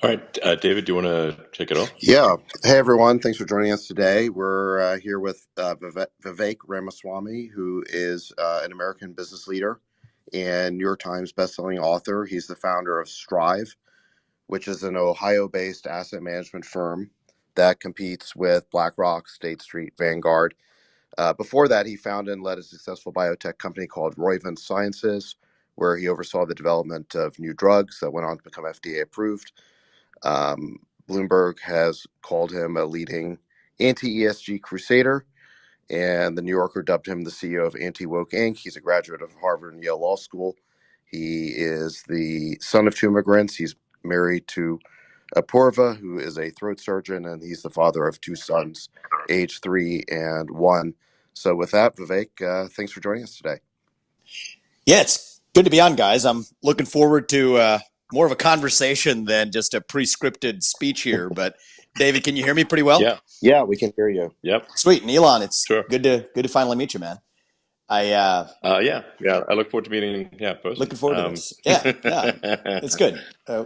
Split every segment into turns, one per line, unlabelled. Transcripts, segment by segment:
All right, David, do you want to kick it off?
Yeah. Hey, everyone. Thanks for joining us today. We're here with Vivek Ramaswamy, who is an American business leader and New York Times bestselling author. He's the founder of Strive, which is an Ohio-based asset management firm that competes with BlackRock, State Street, Vanguard. Before that, he founded and led a successful biotech company called Roivant Sciences, where he oversaw the development of new drugs that went on to become FDA approved. Um, Bloomberg has called him a leading anti ESG crusader, and the New Yorker dubbed him the CEO of Anti Woke Inc. He's a graduate of Harvard and Yale Law School. He is the son of two immigrants. He's married to Apurva, who is a throat surgeon, and he's the father of two sons, age 3 and 1. So, with that, Vivek, thanks for joining us today.
Yeah, it's good to be on, guys. I'm looking forward to more of a conversation than just a pre-scripted speech here. But David, can you hear me pretty well?
Yeah.
Yeah, we can hear you.
Yep.
Sweet, and Elon, it's
Sure.
good to finally meet you, man. I
Yeah. Yeah. I look forward to meeting. Yeah, person.
looking forward to this. Yeah, it's good.
I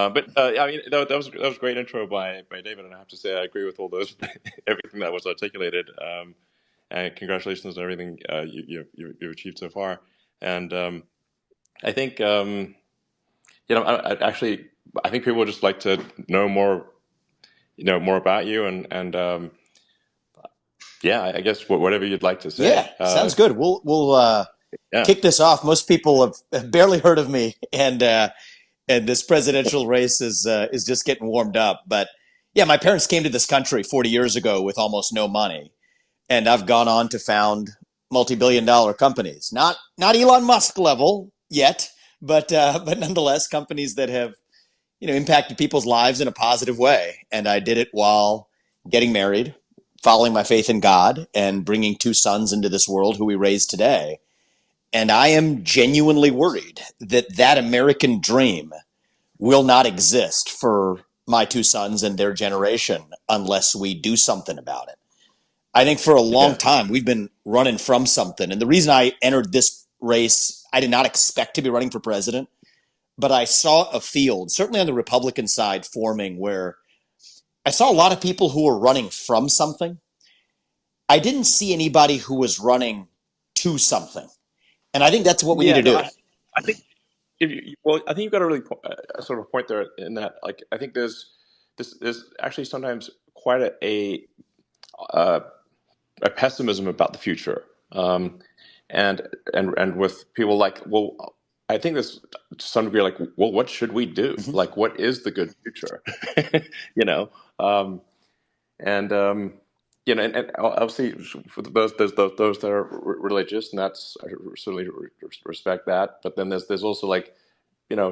mean, that was a great intro by David, and I have to say I agree with all those everything that was articulated. And congratulations on everything you've achieved so far. And I think I think people would just like to know more, more about you, and yeah, I guess whatever you'd like to
Yeah,
say.
sounds good. We'll
Yeah.
kick this off. Most people have barely heard of me, and this presidential race is just getting warmed up. But yeah, my parents came to this country 40 years ago with almost no money. And I've gone on to found multi-billion-dollar companies. Not Elon Musk level yet, but nonetheless companies that have impacted people's lives in a positive way. And I did it while getting married, following my faith in God, and bringing two sons into this world who we raise today. And I am genuinely worried that that American dream will not exist for my two sons and their generation unless we do something about it. I think for a long
Yeah.
time we've been running from something. And the reason I entered this race, I did not expect to be running for president, but I saw a field, certainly on the Republican side, forming where I saw a lot of people who were running from something. I didn't see anybody who was running to something. And I think that's what we need
Yeah.
to
No,
do.
I think well, I think you've got a really sort of a point there in that, like, I think there's actually sometimes quite uh, a pessimism about the future, and with people like, well, I think this to some degree, like, well, what should we do?
Mhm.
Like, what is the good future? you know, um, and and obviously for those that are religious, and that's I certainly respect that. But then there's also, like,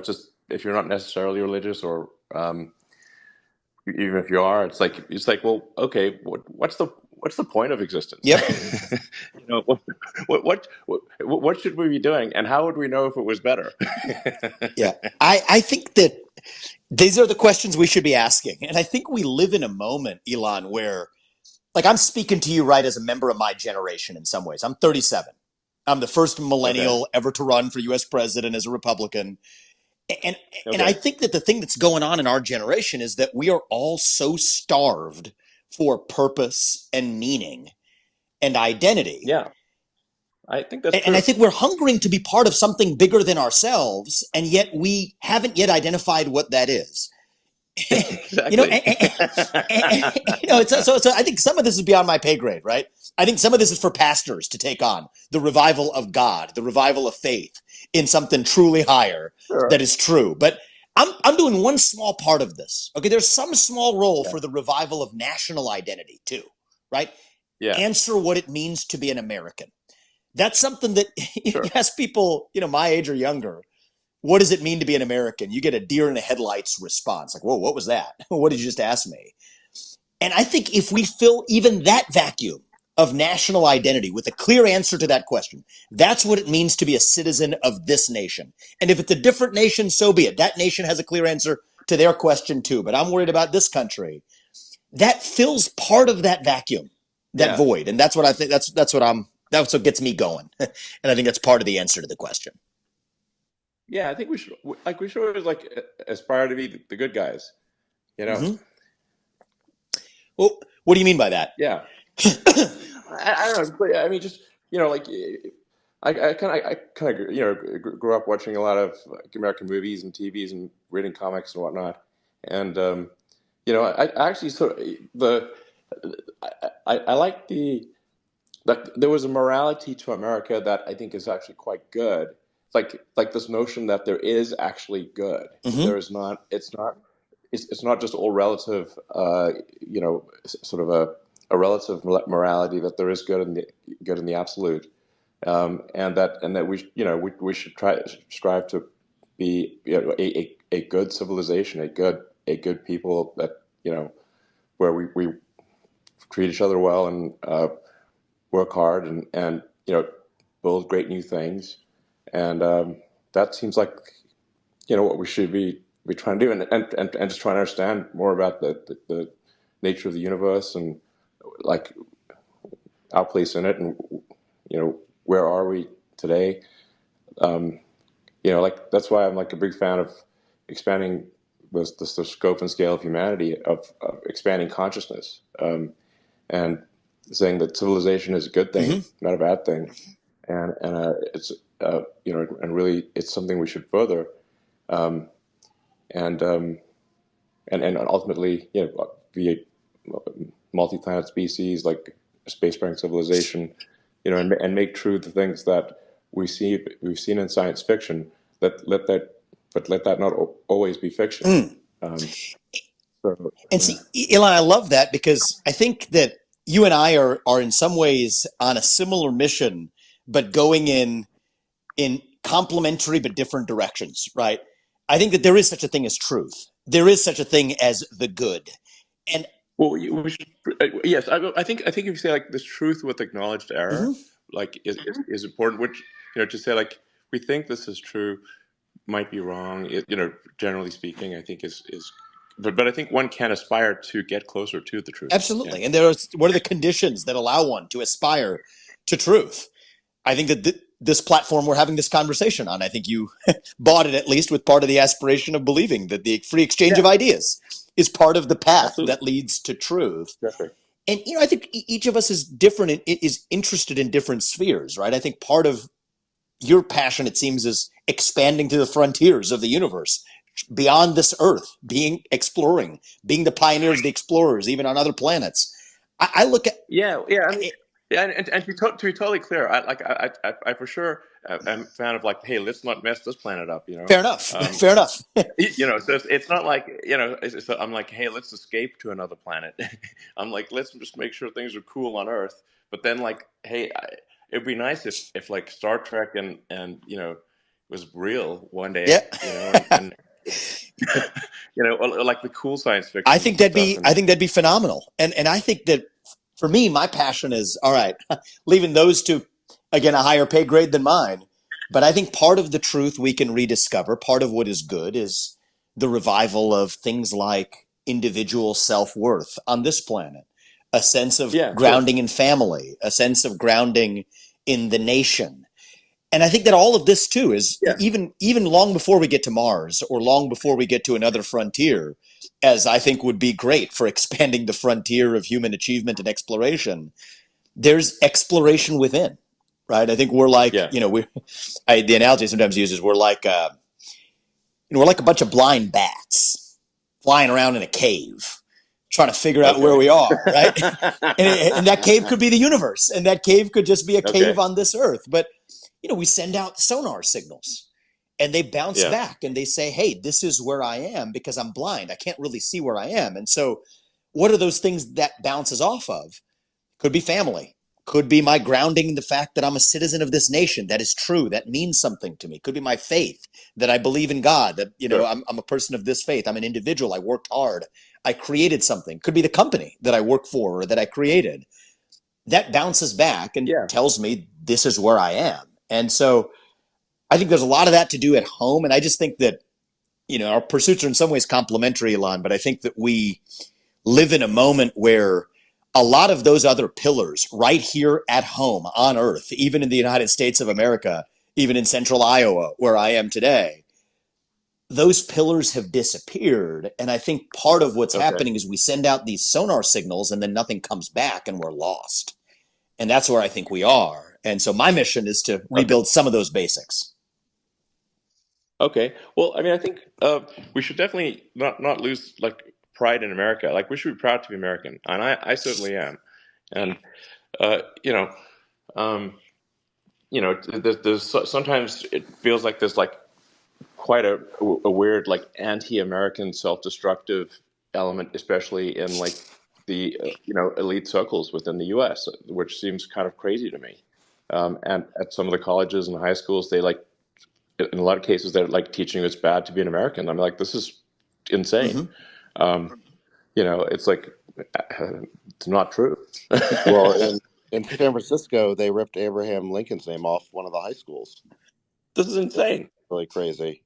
just if you're not necessarily religious, or even if you are, it's like, well, okay, what's the point of existence?
Yep.
What should we be doing, and how would we know if it was better?
Yeah. I think that these are the questions we should be asking. And I think we live in a moment, Elon, where like I'm speaking to you right as a member of my generation in some ways. I'm 37. I'm the first
Okay.
millennial ever to run for US president as a Republican. And and I
Okay.
think that the thing that's going on in our generation is that we are all so starved for purpose and meaning and identity.
Yeah, I think that's
And I
true.
think we're hungering to be part of something bigger than ourselves, and yet we haven't yet identified what that is. you know,
Exactly.
and, and, so I think some of this is beyond my pay grade, right? I think some of this is for pastors to take on the revival of God, the revival of faith in something truly higher
Sure.
that is true. But I'm doing one small part of this. Okay, there's some small role
Yeah.
for the revival of national identity too, right?
Yeah.
Answer what it means to be an American. That's something that you
Sure.
ask people, my age or younger, what does it mean to be an American? You get a deer in the headlights response. Like, whoa, what was that? What did you just ask me? And I think if we fill even that vacuum of national identity with a clear answer to that question, that's what it means to be a citizen of this nation. And if it's a different nation, so be it. That nation has a clear answer to their question too. But I'm worried about this country. That fills part of that vacuum, that
Yeah.
void. And that's what I think. That's what gets me going. And I think that's part of the answer to the question.
Yeah, I think we should always, like, aspire to be the good guys. You know?
Mm-hmm. Well, what do you mean by that?
Yeah. I don't know. But, I mean, just like I kind of grew up watching a lot of like, American movies and TVs and reading comics and whatnot, and I actually sort of I like that there was a morality to America that I think is actually quite good. Like this notion that there is actually good.
Mm-hmm.
There is not. It's not just all relative. Sort of a relative morality that there is good in the absolute, and that we should strive to be a good civilization, a good people that where we treat each other well and work hard and build great new things, and that seems like what we should be trying to do, and just trying to understand more about the nature of the universe and like our place in it, and where are we today. Like that's why I'm like a big fan of expanding the scope and scale of humanity, of expanding consciousness, and saying that civilization is a good thing,
Mm-hmm.
not a bad thing, and it's and really it's something we should further, um, and and ultimately be a multi-planet species like a spacefaring civilization, and make true the things that we've seen in science fiction. Let that not always be fiction.
Mm.
Um, so
And
yeah.
see, Elon, I love that because I think that you and I are in some ways on a similar mission, but going in complementary but different directions, right? I think that there is such a thing as truth. There is such a thing as the good. And
Well, we should, yes, I think if you say like this truth with acknowledged error,
mhm,
like is important. Which to say like we think this is true might be wrong. Generally speaking, I think is, but I think one can aspire to get closer to the truth. Yeah.
absolutely. And what are the conditions that allow one to aspire to truth? I think that this platform we're having this conversation on, I think you bought it at least with part of the aspiration of believing that the free exchange of
Yeah.
ideas is part of the path
Absolutely.
that leads to truth.
Exactly.
And I think each of us is different and is interested in different spheres, right? I think part of your passion, it seems, is expanding to the frontiers of the universe, beyond this earth, exploring, being the pioneers, the explorers, even on other planets. I look at
Yeah, yeah. I mean,
it.
yeah, and to be totally clear, I for sure am a fan of like, hey, let's not mess this planet up.
Fair enough. Fair enough.
So it's not like I'm like, hey, let's escape to another planet. I'm like, let's just make sure things are cool on Earth. But then like, hey, it'd be nice if like Star Trek and was real one day.
Yeah.
And or like the cool science
I
fiction
think
and stuff.
I
And
think that'd be phenomenal. And I think that for me, my passion is all right, leaving those to again a higher pay grade than mine. But I think part of the truth we can rediscover, part of what is good is the revival of things like individual self-worth on this planet, a sense of
yeah, sure.
grounding in family, a sense of grounding in the nation. And I think that all of this too is
Yeah,
even long before we get to Mars or long before we get to another frontier, as I think would be great for expanding the frontier of human achievement and exploration. There's exploration within, right? I think we're like
yeah.
the analogy sometimes uses we're like a bunch of blind bats flying around in a cave trying to figure out where
Okay.
we are, right? And that cave could be the universe, and that cave could just be a cave
Okay.
on this earth. But we send out sonar signals, and they bounce
Yeah.
back, and they say, "Hey, this is where I am because I'm blind. I can't really see where I am." And so, what are those things that bounces off of? Could be family. Could be my grounding in the fact that I'm a citizen of this nation. That is true. That means something to me. Could be my faith that I believe in God. That
Sure.
I'm a person of this faith. I'm an individual. I worked hard. I created something. Could be the company that I work for or that I created. That bounces back and
Yeah.
tells me this is where I am. And so I think there's a lot of that to do at home. And I just think that our pursuits are in some ways complementary, Elon. But I think that we live in a moment where a lot of those other pillars right here at home on earth, even in the United States of America, even in central Iowa, where I am today, those pillars have disappeared. And I think part of what's
Okay.
happening is we send out these sonar signals and then nothing comes back and we're lost. And that's where I think we are. And so my mission is to
Okay.
rebuild some of those basics.
Okay. Well, I mean, I think we should definitely not lose like pride in America. Like we should be proud to be American, and I certainly am. And uh, you know, um, sometimes it feels like there's like quite a weird like anti-American self-destructive element, especially in like the elite circles within the U.S., which seems kind of crazy to me. And at some of the colleges and high schools, they like in a lot of cases they're like teaching you it's bad to be an American. I'm like, this is insane.
Mm-hmm.
It's like it's not true.
Well, in San Francisco, they ripped Abraham Lincoln's name off one of the high schools.
This is insane.
Really crazy,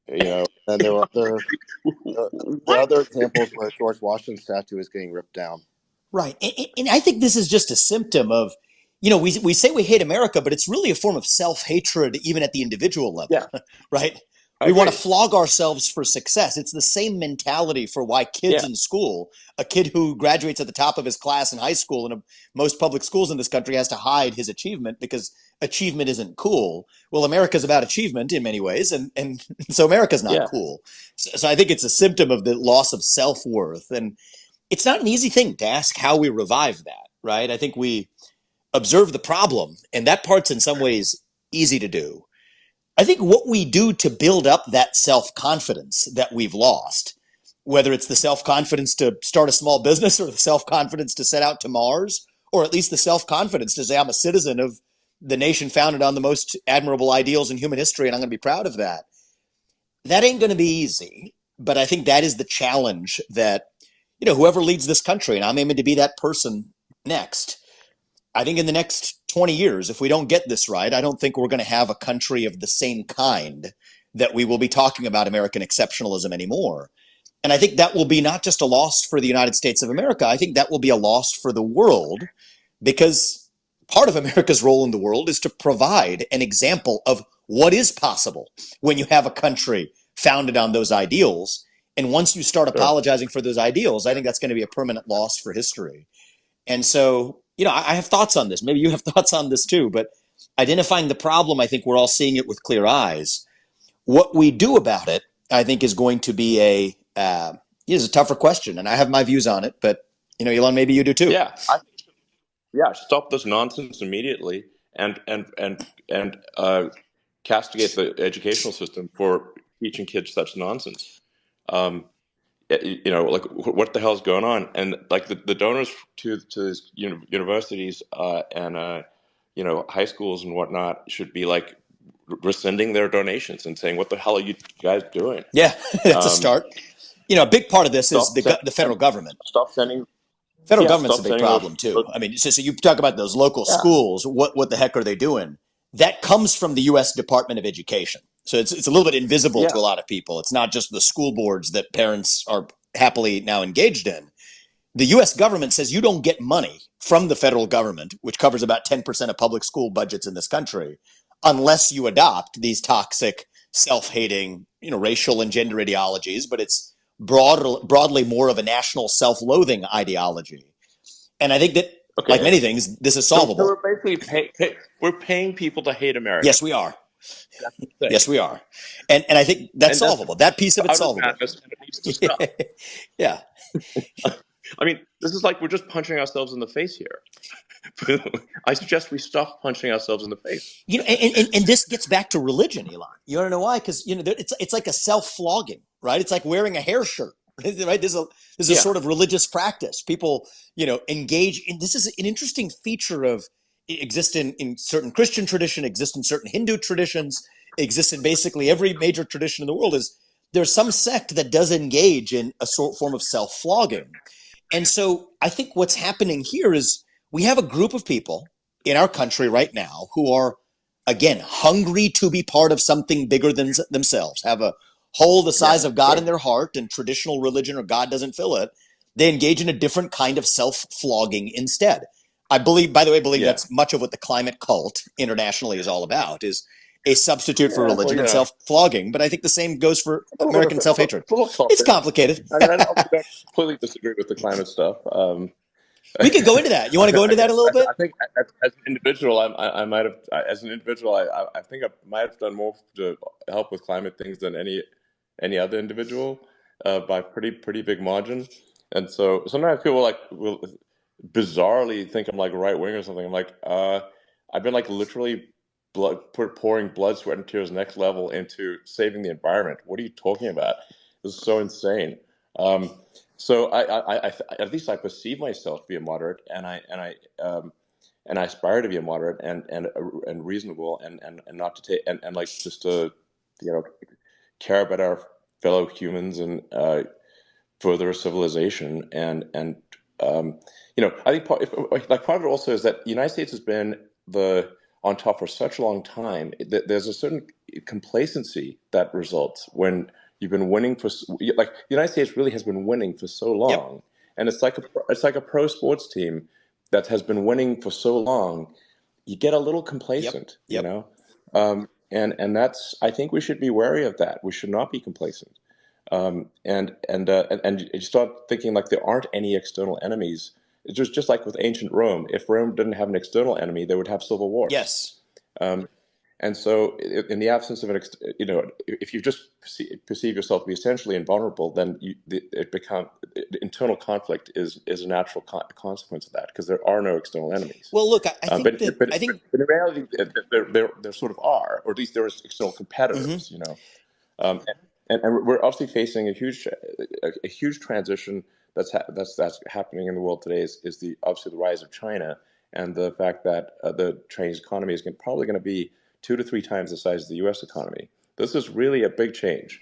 And there were
What?
other examples where George Washington's statue is getting ripped down.
Right. And I think this is just a symptom of, we say we hate America, but it's really a form of self hatred, even at the individual level,
Yeah,
right?
I
We want to
agree.
flog ourselves for success. It's the same mentality for why kids
Yeah,
in school, a kid who graduates at the top of his class in high school in most public schools in this country has to hide his achievement because achievement isn't cool. Well, America's about achievement in many ways, and so America's not
yeah,
cool. So I think it's a symptom of the loss of self worth. And it's not an easy thing to ask how we revive that, right? I think we observe the problem, and that part's in some ways easy to do. I think what we do to build up that self confidence that we've lost, whether it's the self confidence to start a small business or the self confidence to set out to Mars, or at least the self confidence to say, I'm a citizen of the nation founded on the most admirable ideals in human history, and I'm going to be proud of that. That ain't going to be easy. But I think that is the challenge that, whoever leads this country, and I'm aiming to be that person next, I think in the next 20 years, if we don't get this right, I don't think we're going to have a country of the same kind that we will be talking about American exceptionalism anymore. And I think that will be not just a loss for the United States of America, I think that will be a loss for the world because part of America's role in the world is to provide an example of what is possible when you have a country founded on those ideals. And once you start
sure.
apologizing for those ideals, I think that's going to be a permanent loss for history. And so, I have thoughts on this. Maybe you have thoughts on this too, but identifying the problem, I think we're all seeing it with clear eyes. What we do about it, I think, is going to be is a tougher question, and I have my views on it. But Elon, maybe you do too.
Yeah, yeah. Stop this nonsense immediately, and castigate the educational system for teaching kids such nonsense. Um, like what the hell's going on? And like the donors to these universities and high schools and whatnot should be like rescinding their donations and saying, "What the hell are you guys doing?"
Yeah, that's a
Um,
start. A big part of this is
stop sending
the federal government.
stop sending
Federal
yeah
government's a
stop
big
sending those,
problem too.
those
I mean, so you talk about those local
yeah
schools. What the heck are they doing? That comes from the U.S. Department of Education. So it's a little bit invisible to
yeah
a lot of people. It's not just the school boards that parents are happily now engaged in. The U.S. government says you don't get money from the federal government, which covers about 10% of public school budgets in this country, unless you adopt these toxic, self-hating, racial and gender ideologies. But it's broadly more of a national self-loathing ideology. And I think that, like
okay.
many things, this is
So
solvable.
we're basically we're paying people to hate America.
Yes, we are.
That's the thing.
Yes, we are. And I think that's
And that's
solvable. That piece of it's
utter
solvable.
madness, and it needs to stop.
Yeah.
I mean, this is like we're just punching ourselves in the face here. I suggest we stop punching ourselves in the face.
And this gets back to religion, Elon. You want to know why? Because it's like a self flogging, right? It's like wearing a hair shirt, right? This is a
Yeah,
sort of religious practice. People, engage in. This is an interesting feature of exists in certain Christian tradition, exists in certain Hindu traditions, exists in basically every major tradition in the world. Is there's some sect that does engage in a sort form of self flogging, and so I think what's happening here is we have a group of people in our country right now who are, again, hungry to be part of something bigger than themselves, have a hole the
yeah,
size of God in
sure.
their heart, and traditional religion or God doesn't fill it. They engage in a different kind of self flogging instead. I believe, by the way,
Yeah,
that's much of what the climate cult internationally is all about. Is a substitute for
Yeah, well,
religion and self-flogging. But I think the same goes for American self-hatred.
it's a little
It's
complicated.
complicated.
I mean, I don't completely disagree with the climate stuff.
We could go into that. You want to go into that a little bit?
I think as an individual, I might have, as an individual, I think I might have done more to help with climate things than any other individual, by pretty big margin. And so sometimes people will bizarrely think I'm like right wing or something. I'm like, I've been like literally pouring blood, sweat, and tears next level into saving the environment. What are you talking about? This is so insane. Um, so I at least I perceive myself to be a moderate, and I aspire to be a moderate and reasonable, and not to take and like just to care about our fellow humans and further civilization, and I think part of it also is that the United States has been on top for such a long time. There's a certain complacency that results when you've been winning the United States really has been winning for so
Yep.
long, and it's like a pro sports team that has been winning for so long. You get a little
Yep.
complacent,
Yep.
and that's, I think we should be wary of that. We should not be complacent. And you start thinking like there aren't any external enemies. It's just like with ancient Rome. If Rome didn't have an external enemy, they would have civil wars.
Yes.
And so, in the absence of if you just perceive yourself to be essentially invulnerable, then internal conflict is a natural consequence of that, because there are no external enemies.
Well, look, I think
But
that
but in reality, there sort of are, or at least there are external competitors.
Mhm.
Um, and we're obviously facing a huge transition that's happening in the world today. Is obviously the rise of China, and the fact that the Chinese economy is probably going to be 2 to 3 times the size of the U.S. economy. This is really a big change,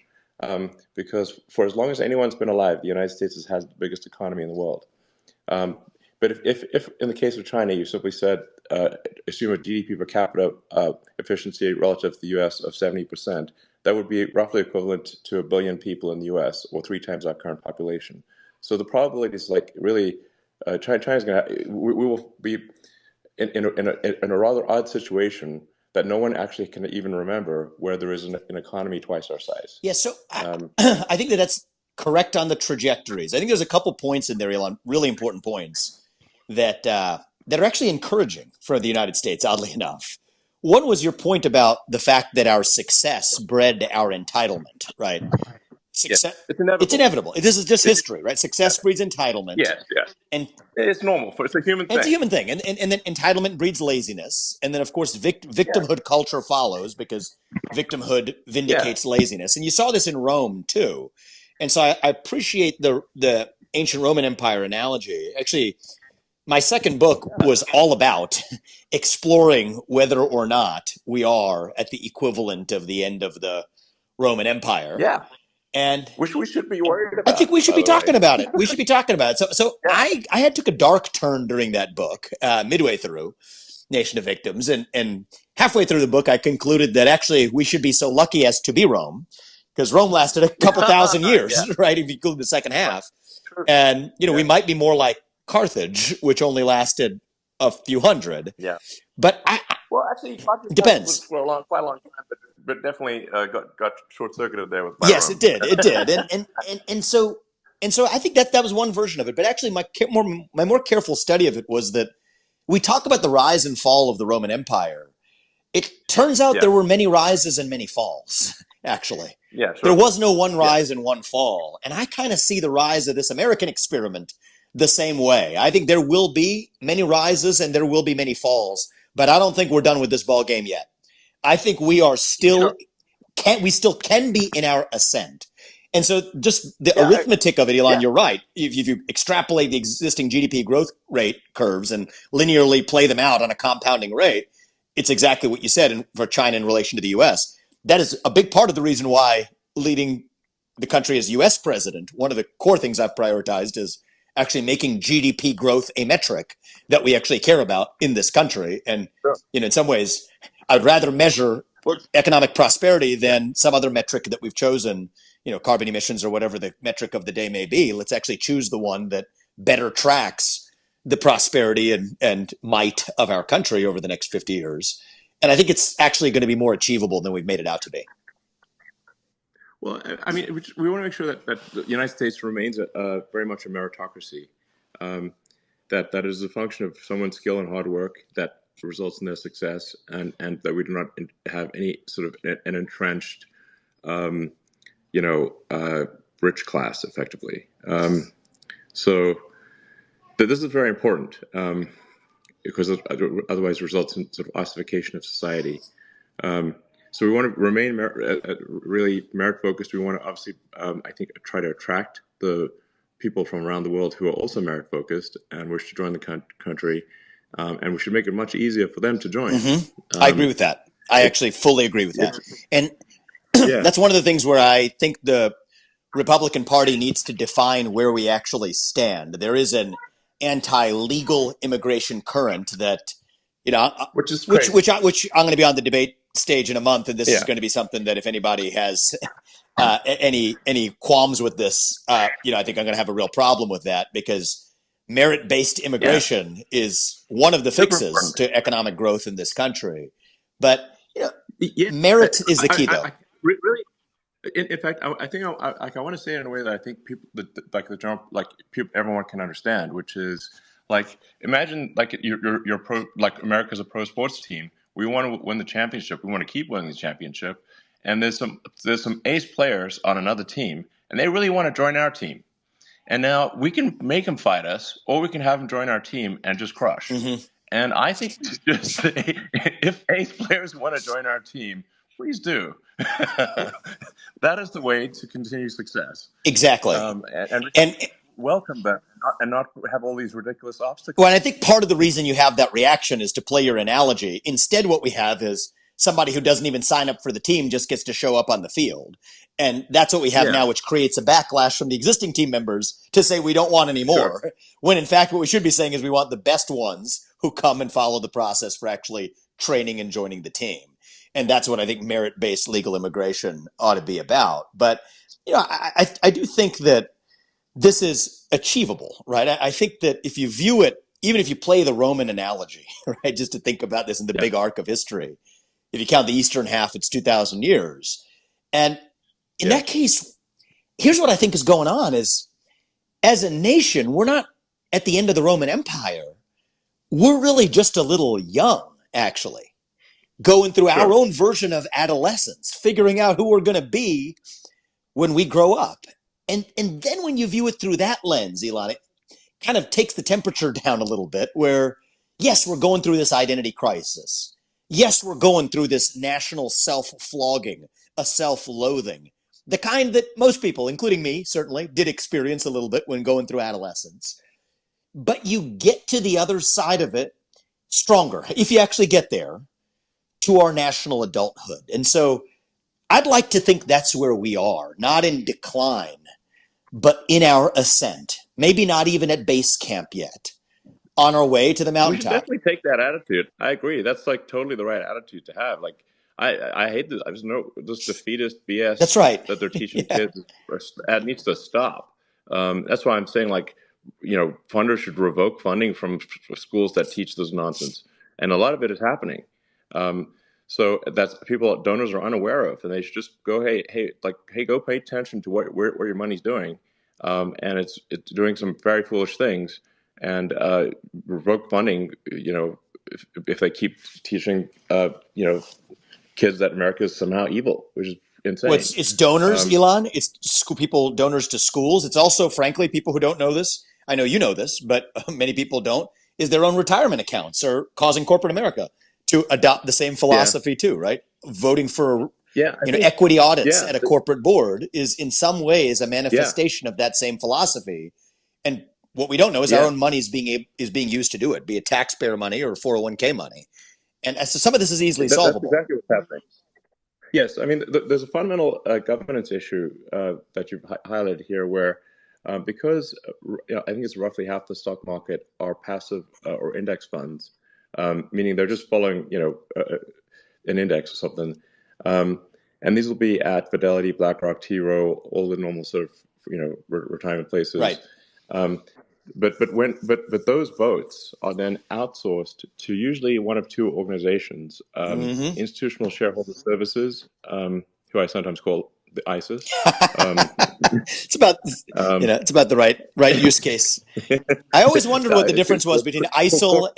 because for as long as anyone's been alive, the United States has had the biggest economy in the world. But if in the case of China, you simply said, assume a GDP per capita efficiency relative to the U.S. of 70%, that would be roughly equivalent to 1 billion people in the U.S., or 3 times our current population. So the probability is like really, China's going to, we will be in a rather odd situation that no one actually can even remember, where there is an economy twice our size.
Yeah, so
Um,
I think that's correct on the trajectories. I think there's a couple points in there, Elon, really important points that are actually encouraging for the United States, oddly enough. One was your point about the fact that our success bred our entitlement, right?
yeah,
Success,
it's
it's
inevitable.
inevitable. This is just
It,
history, right?
yeah,
Success breeds entitlement,
yes, yes.
and
It's normal. It's a human
it's a
thing.
human thing. And then entitlement breeds laziness. And then, of course,
Yeah,
victimhood culture follows, because victimhood
yeah,
vindicates laziness. And you saw this in Rome, too. And so I appreciate the ancient Roman Empire analogy. Actually, my second book was all about exploring whether or not we are at the equivalent of the end of the Roman Empire.
yeah.
And
Which we should be worried
I think we
about,
should
by
be
the way.
talking about it. We should be talking about it. So
Yeah.
I had took a dark turn during that book, midway through Nation of Victims, and halfway through the book, I concluded that actually we should be so lucky as to be Rome, because Rome lasted a couple thousand
Yeah.
years, right? If you include the second
Right.
half,
True.
and we
Yeah.
might be more like Carthage, which only lasted a few hundred.
Yeah.
But
Well, actually, Roger
it
Clemens was
depends.
for quite a long time, but definitely got short circuited there by
Yes, it
Rome.
did. It did. And so I think that was one version of it. But actually, my more careful study of it was that we talk about the rise and fall of the Roman Empire. It turns out
Yeah.
there were many rises and many falls. Actually,
Yeah.
there
Sure.
was no one
Yeah.
rise and one fall. And I kind of see the rise of this American experiment the same way. I think there will be many rises and there will be many falls, but I don't think we're done with this ball game yet. I think we are still
Sure.
we still can be in our ascent. And so just the
Yeah.
arithmetic of it, Elon,
Yeah.
you're right. If you extrapolate the existing GDP growth rate curves and linearly play them out on a compounding rate, it's exactly what you said for China in relation to the US. That is a big part of the reason why leading the country as US president, one of the core things I've prioritized is actually making GDP growth a metric that we actually care about in this country. And,
Sure.
in some ways, I'd rather measure
Well,
economic prosperity
yeah.
than some other metric that we've chosen, carbon emissions or whatever the metric of the day may be. Let's actually choose the one that better tracks the prosperity and might of our country over the next 50 years. And I think it's actually going to be more achievable than we've made it out to be.
Well, I mean, we want to make sure that the United States remains very much a meritocracy. Um, that is a function of someone's skill and hard work that results in their success, and that we do not have any sort of an entrenched, um, you know, rich class, effectively. So this is very important because otherwise it results in sort of ossification of society. Um, so we want to remain really merit focused. We want to obviously, I think, try to attract the people from around the world who are also merit focused and wish to join the country, and we should make it much easier for them to join.
I agree
Um,
with that. I
it,
actually fully agree with that.
it's
And
yeah,
that's one of the things where I think the Republican Party needs to define where we actually stand. There is an anti-legal immigration current that, you know,
which is
which
crazy.
which I'm going to be on the debate stage in a month, and this is
Yeah,
going to be something that if anybody has any qualms with this, I think I'm going to have a real problem with that because merit-based
yeah,
immigration is one of the
super
fixes
important.
to economic growth in this country. But
Yeah,
merit is the key,
I
though.
really. In fact, I think I want to say it in a way that I think people, like the general, like people, everyone can understand, which is like imagine like you're pro, like America's a pro sports team. We want to win the championship. We want to keep winning the championship. And there's some ace players on another team, and they really want to join our team. And now we can make them fight us, or we can have them join our team and just crush.
Mm-hmm.
And I think we should just say, if ace players want to join our team, please do. That is the way to continue success.
Exactly.
And we should
And
welcome them and not have all these ridiculous
Well, and I
obstacles.
think part of the reason you have that reaction is to play your analogy. Instead, what we have is somebody who doesn't even sign up for the team just gets to show up on the field. And that's what we have
Yeah,
now, which creates a backlash from the existing team members to say we don't want any
sure.
more. When in fact, what we should be saying is we want the best ones who come and follow the process for actually training and joining the team. And that's what I think merit based legal immigration ought to be about. But, I do think that this is achievable, right? I think that if you view it, even if you play the Roman analogy, right, just to think about this in the
Yeah,
big arc of history, if you count the eastern half, it's 2,000 years. And in
yeah,
that case, here's what I think is going on is as a nation, we're not at the end of the Roman Empire. We're really just a little young, actually, going through our
sure.
own version of adolescence, figuring out who we're going to be when we grow up. And then when you view it through that lens, Elon, kind of takes the temperature down a little bit where, yes, we're going through this identity crisis. Yes, we're going through this national self flogging, a self loathing, the kind that most people, including me, certainly did experience a little bit when going through adolescence. But you get to the other side of it stronger, if you actually get there, to our national adulthood. And so I'd like to think that's where we are, not in decline, but in our ascent. Maybe not even at base camp yet, on our way to the
We should
mountaintop.
definitely take that attitude. I agree. That's like totally the right attitude to have. Like I hate this. I just know this defeatist
That's
BS
right.
that they're teaching
Yeah.
kids. That needs to stop. That's why I'm saying like funders should revoke funding from schools that teach this nonsense, and a lot of it is happening. Um, so that's people donors are unaware of, and they should just go, hey, go pay attention to where your money's doing, and it's doing some very foolish things, and revoke funding. If they keep teaching, kids that America is somehow evil, which is
Well,
insane.
it's donors,
Um,
Elon. It's school people, donors to schools. It's also, frankly, people who don't know this. I know you know this, but many people don't. Is their own retirement accounts are causing corporate America to adopt the same
yeah,
philosophy too, right? Voting for
yeah, I think,
equity audits
yeah,
at a corporate board is in some ways a
yeah,
manifestation of that same philosophy. And what we don't know is our
yeah.
own money is being used to do it, be it taxpayer money or 401k money. And so some of this is easily
That's
solvable.
exactly what's happening. Yes, I mean, there's a fundamental governance issue that you've highlighted here, where because I think it's roughly half the stock market are passive or index funds, meaning they're just following, an index or something. Um, and these will be at Fidelity, BlackRock, T. Rowe, all the normal sort of retirement
Right.
places. Um, but those votes are then outsourced to usually one of two organizations,
Mm-hmm.
Institutional Shareholder Services, who I sometimes call the ISIS. Um,
It's about
um,
it's about the right use case. I always wondered what the difference was between ISIL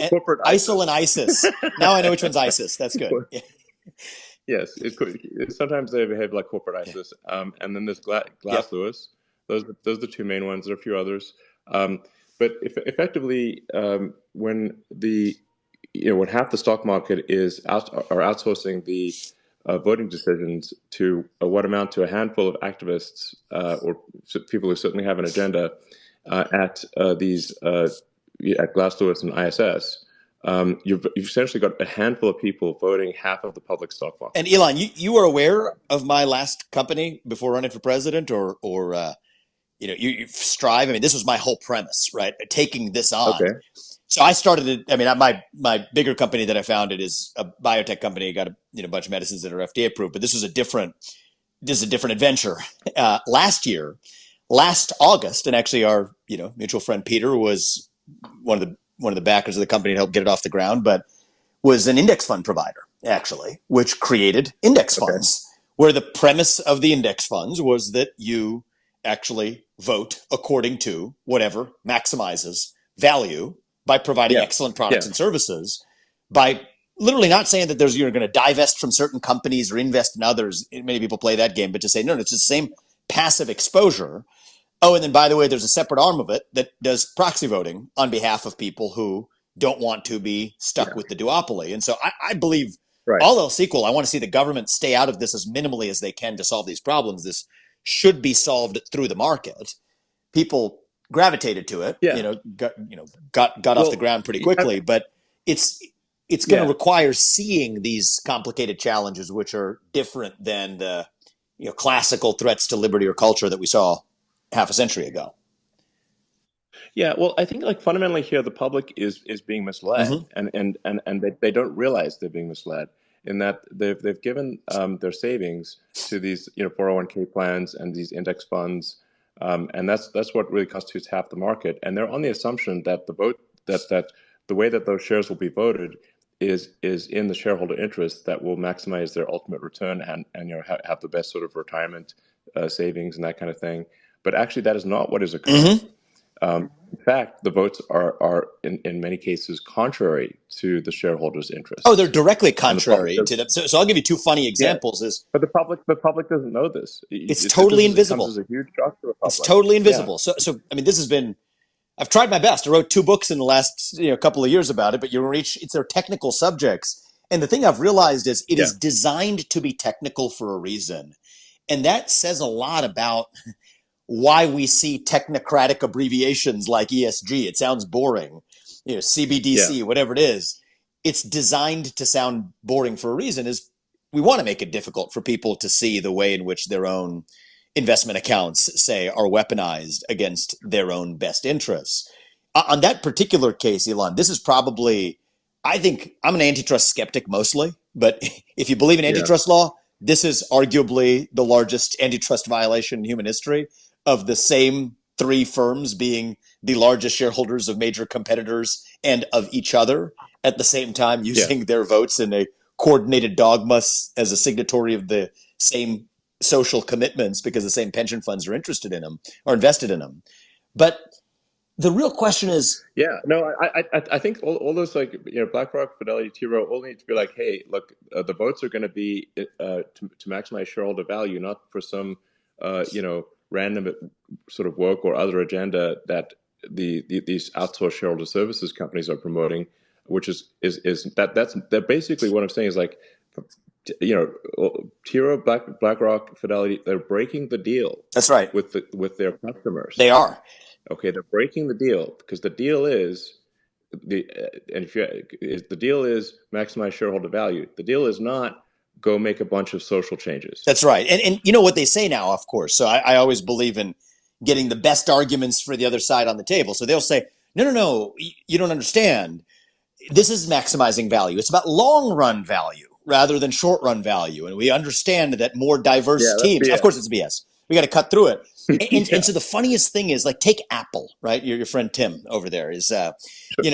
and ISIS. Now I know which one's ISIS. That's good. Yeah.
Yes, sometimes they behave like corporate ISIS, and then there's
Yep.
Glass Lewis. Those are the two main ones. There are a few others, but effectively, when when half the stock market are outsourcing the voting decisions to what amount to a handful of activists or people who certainly have an agenda at these at Glass Lewis and ISS. You've essentially got a handful of people voting half of the public stock market.
And Elon, you were aware of my last company before running for president, or you Strive. I mean, this was my whole premise, right? Taking this on.
Okay.
So I started it. I mean, my bigger company that I founded is a biotech company. Got a bunch of medicines that are FDA approved, but this is a different adventure. Last August, and actually our mutual friend Peter was one of the backers of the company to help get it off the ground, but was an index fund provider actually, which created index
Okay.
funds, where the premise of the index funds was that you actually vote according to whatever maximizes value by providing
Yeah.
excellent products
Yeah.
and services, by literally not saying that you're going to divest from certain companies or invest in others. Many people play that game, but to say, no, it's the same passive exposure. Oh, and then by the way, there's a separate arm of it that does proxy voting on behalf of people who don't want to be stuck
Yeah.
with the duopoly. And so I believe,
Right.
all else equal, I want to see the government stay out of this as minimally as they can to solve these problems. This should be solved through the market. People gravitated to it,
Yeah.
got off the
Well,
ground pretty quickly, but it's going to
yeah.
require seeing these complicated challenges, which are different than the classical threats to liberty or culture that we saw half a century ago.
Yeah, well, I think like fundamentally here, the public is being misled,
Mm-hmm.
and they don't realize they're being misled in that they've given their savings to these 401k plans and these index funds, and that's what really constitutes half the market. And they're on the assumption that that the way that those shares will be voted is in the shareholder interest that will maximize their ultimate return and have the best sort of retirement savings and that kind of thing. But actually, that is not what is occurring.
Mm-hmm.
In fact, the votes are in many cases contrary to the shareholders'
Oh, they're
interests,
directly
and the public
contrary
does.
to them. So I'll give you two funny
Yeah,
examples.
but the public doesn't know this.
It's totally
It comes as
invisible.
a huge shock to the
It's
public.
totally
Yeah,
invisible. So I mean, this has been. I've tried my best. I wrote 2 books in the last couple of years about it, but it's their technical subjects. And the thing I've realized is it
yeah,
is designed to be technical for a reason, and that says a lot about why we see technocratic abbreviations like ESG. It sounds boring,
yeah,
CBDC, whatever it is. It's designed to sound boring for a reason. Is we want to make it difficult for people to see the way in which their own investment accounts, say, are weaponized against their own best interests. On that particular case, Elon, this is probably, I think I'm an antitrust skeptic mostly, but if you believe in
yeah,
antitrust law, this is arguably the largest antitrust violation in human history, of the same three firms being the largest shareholders of major competitors and of each other at the same time,
yeah,
using their votes in a coordinated dogma as a signatory of the same social commitments because the same pension funds are interested in them or invested in them. But the real question is,
yeah. No, I think all those like BlackRock, Fidelity, T. Rowe all need to be like, hey, look, the votes are going to be to maximize shareholder value, not for some random sort of work or other agenda that these outsourced shareholder services companies are promoting, which is that's basically what I'm saying is like, T. Rowe, BlackRock, Fidelity, they're breaking the deal
that's right,
with their customers.
they are.
Okay, they're breaking the deal because the deal is and the deal is maximize shareholder value. The deal is not go make a bunch of social changes.
That's right. And you know what they say now, of course. So I always believe in getting the best arguments for the other side on the table. So they'll say, no, you don't understand. This is maximizing value. It's about long run value rather than short run value. And we understand that more diverse
Yeah, that's
teams, of
BS.
course, it's BS. We got to cut through it. And
Yeah.
so the funniest thing is, like, take Apple, right? Your friend Tim over there is,
Sure.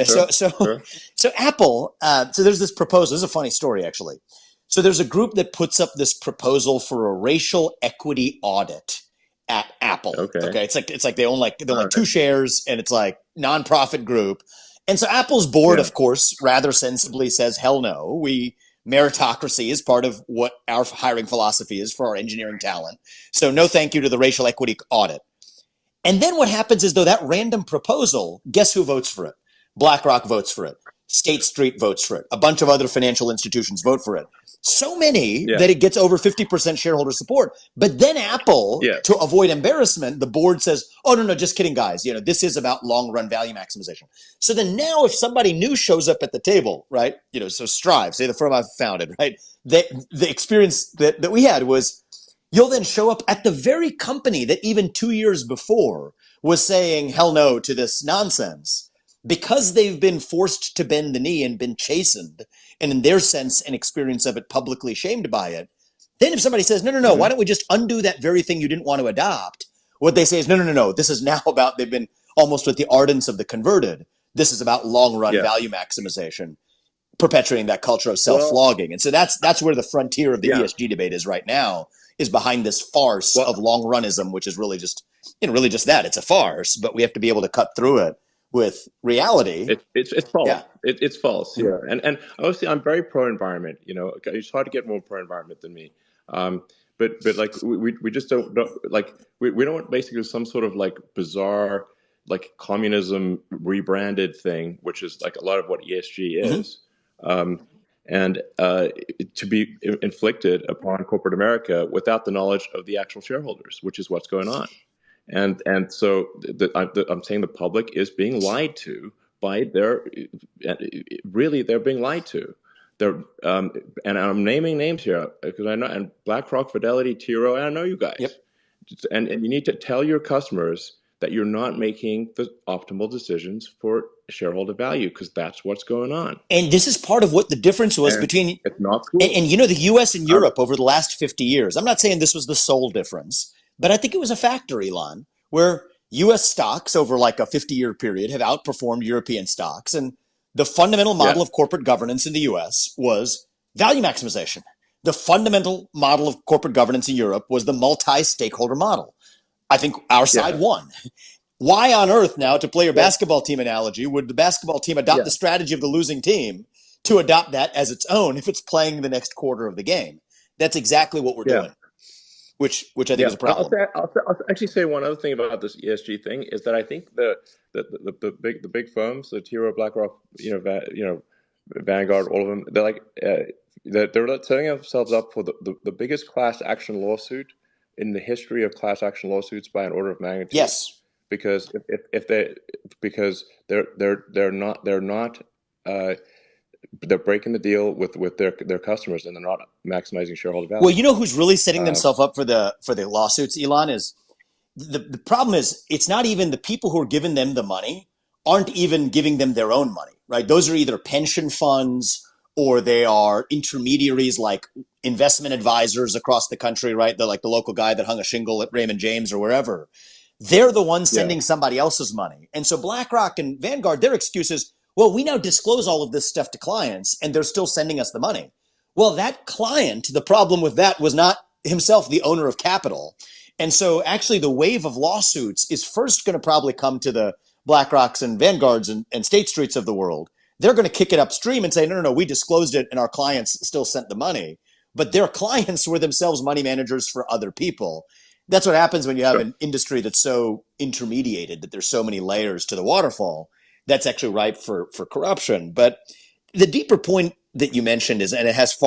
so
Sure. Sure.
so Apple. So there's this proposal. This is a funny story, actually. So there's a group that puts up this proposal for a racial equity audit at Apple.
Okay.
Okay, it's like they own
All
like two
right.
shares, and it's like nonprofit group. And so Apple's board,
Yeah.
of course, rather sensibly says, "Hell no, we." Meritocracy is part of what our hiring philosophy is for our engineering talent. So no thank you to the racial equity audit. And then what happens is, though, that random proposal, guess who votes for it? BlackRock votes for it. State Street votes for it. A bunch of other financial institutions vote for it. So many
Yeah.
that it gets over 50% shareholder support. But then Apple,
Yes.
to avoid embarrassment, the board says, "Oh, no, no, just kidding, guys. This is about long run value maximization." So then now if somebody new shows up at the table, right? So Strive, say the firm I've founded, right? The experience that we had was, you'll then show up at the very company that even 2 years before was saying hell no to this nonsense, because they've been forced to bend the knee and been chastened, and in their sense and experience of it, publicly shamed by it. Then if somebody says, no, no, no, why
Hmm.
don't we just undo that very thing you didn't want to adopt? What they say is, no, no, no, no. This is now about, they've been almost with the ardence of the converted. This is about long run
Yeah.
value maximization, perpetuating that culture of
Well,
self-flogging. And so that's where the frontier of the
yeah.
ESG debate is right now, is behind this farce of
Well,
long runism, which is really just that. It's a farce, but we have to be able to cut through it with reality.
it's false.
Yeah.
It's false. Yeah. And obviously, I'm very pro environment. It's hard to get more pro environment than me. Um, but like we just don't like we don't want basically some sort of like bizarre like communism rebranded thing, which is like a lot of what ESG
Mm-hmm.
is. Um, and to be inflicted upon corporate America without the knowledge of the actual shareholders, which is what's going on. And so I'm saying the public is being lied to by they're being lied to. They're and I'm naming names here because I know, and BlackRock, Fidelity, Tiro, and I know you
Yep.
guys. And you need to tell your customers that you're not making the optimal decisions for shareholder value, because that's what's going on.
And this is part of what the difference was
And
between,
it's not
and,
cool.
and the US and
Um,
Europe over the last 50 years. I'm not saying this was the sole difference, but I think it was a factor, Elon, where US stocks over like a 50-year period have outperformed European stocks. And the fundamental
yeah.
model of corporate governance in the US was value maximization. The fundamental model of corporate governance in Europe was the multi-stakeholder model. I think our side
Yeah.
won. Why on earth now, to play your
Well,
basketball team analogy, would the basketball team adopt
yeah.
the strategy of the losing team to adopt that as its own if it's playing the next quarter of the game? That's exactly what we're
Yeah.
doing, which I think
Yeah,
is a problem.
I'll actually say one other thing about this ESG thing is that I think the big firms, the T. Rowe, BlackRock, Vanguard, all of them, they're like they're setting themselves up for the biggest class action lawsuit in the history of class action lawsuits by an order of magnitude.
Yes.
Because if they because they're not they're breaking the deal with their customers, and they're not maximizing shareholder
Well,
value.
you know who's really setting
Uh,
themselves up for the lawsuits, Elon, is the problem is, it's not even the people who are giving them the money aren't even giving them their own money, right? Those are either pension funds, or they are intermediaries like investment advisors across the country, right? They're like the local guy that hung a shingle at Raymond James or wherever. They're the ones
yeah,
sending somebody else's money. And so BlackRock and Vanguard, their excuse is, well, we now disclose all of this stuff to clients and they're still sending us the money. Well, that client, the problem with that was not himself the owner of capital. And so actually the wave of lawsuits is first going to probably come to the BlackRocks and Vanguards and State Streets of the world. They're going to kick it upstream and say, no, no, no, we disclosed it and our clients still sent the money. But their clients were themselves money managers for other people. That's what happens when you have
sure.
an industry that's so intermediated, that there's so many layers to the waterfall. That's actually ripe for corruption. But the deeper point that you mentioned is, and it has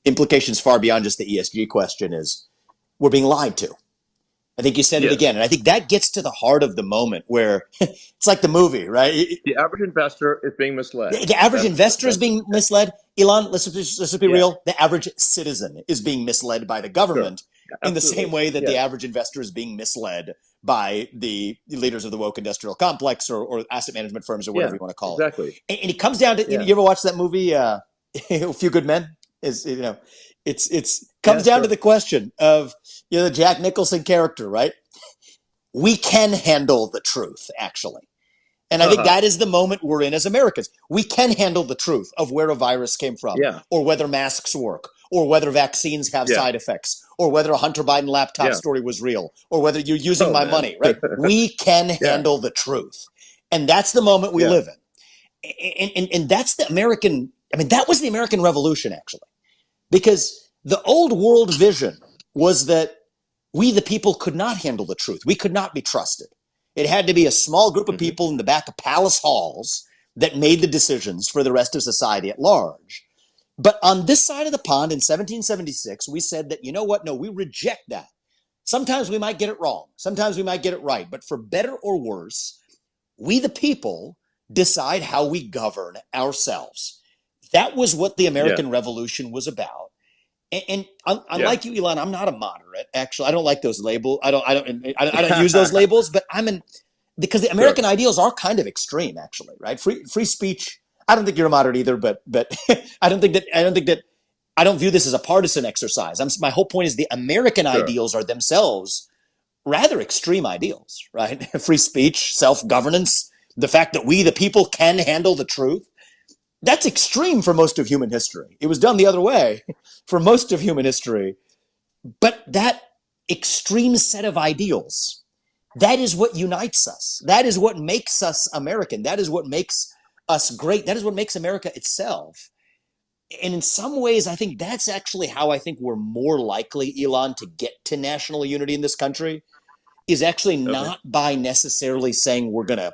implications far beyond just the ESG question, is we're being lied to. I think you said it
Yes.
again. And I think that gets to the heart of the moment, where it's like the movie, right?
The average investor is being misled.
The average investor is
That's
being misled. Elon, let's be
yeah,
real. The average citizen is being misled by the
sure.
government, in the same
Absolutely.
way that the
Yes.
average investor is being misled by the leaders of the woke industrial complex, or asset management firms, or whatever
Yeah,
you want to call it.
exactly.
And it comes down to,
Yeah.
you ever watch that movie, A Few Good Men? It's
Yeah,
comes down to
sure.
the question of, the Jack Nicholson character, right? we can handle the truth, actually. And I think
Uh-huh.
that is the moment we're in as Americans. We can handle the truth of where a virus came from,
Yeah.
or whether masks work, or whether vaccines have
Yeah.
side effects, or whether a Hunter Biden laptop
Yeah.
story was real, or whether you're using
Oh
my
man.
money, right? We can
Yeah.
handle the truth. And that's the moment we
Yeah.
live in. And that's the American, I mean, that was the American Revolution, actually, because the old world vision was that we, the people, could not handle the truth. We could not be trusted. It had to be a small group of
Hmm.
people in the back of palace halls that made the decisions for the rest of society at large. But on this side of the pond in 1776, we said that, you know what? No, we reject that. Sometimes we might get it wrong. Sometimes we might get it right. But for better or worse, we, the people, decide how we govern ourselves. That was what the
Yeah.
American Revolution was about. And
Yeah.
unlike you, Elon, I'm not a moderate. Actually, I don't like those labels. I don't use those labels. But because the
Sure.
American ideals are kind of extreme, actually, right? Free speech. I don't think you're a moderate either, but I don't view this as a partisan exercise. My whole point is the American
Sure.
ideals are themselves rather extreme ideals, right? Free speech, self governance, the fact that we, the people, can handle the truth. That's extreme for most of human history. It was done the other way for most of human history. But that extreme set of ideals, that is what unites us. That is what makes us American. That is what makes us great. That is what makes America itself. And in some ways, I think that's actually how I think we're more likely, Elon, to get to national unity in this country is actually
Okay.
not by necessarily saying we're going to,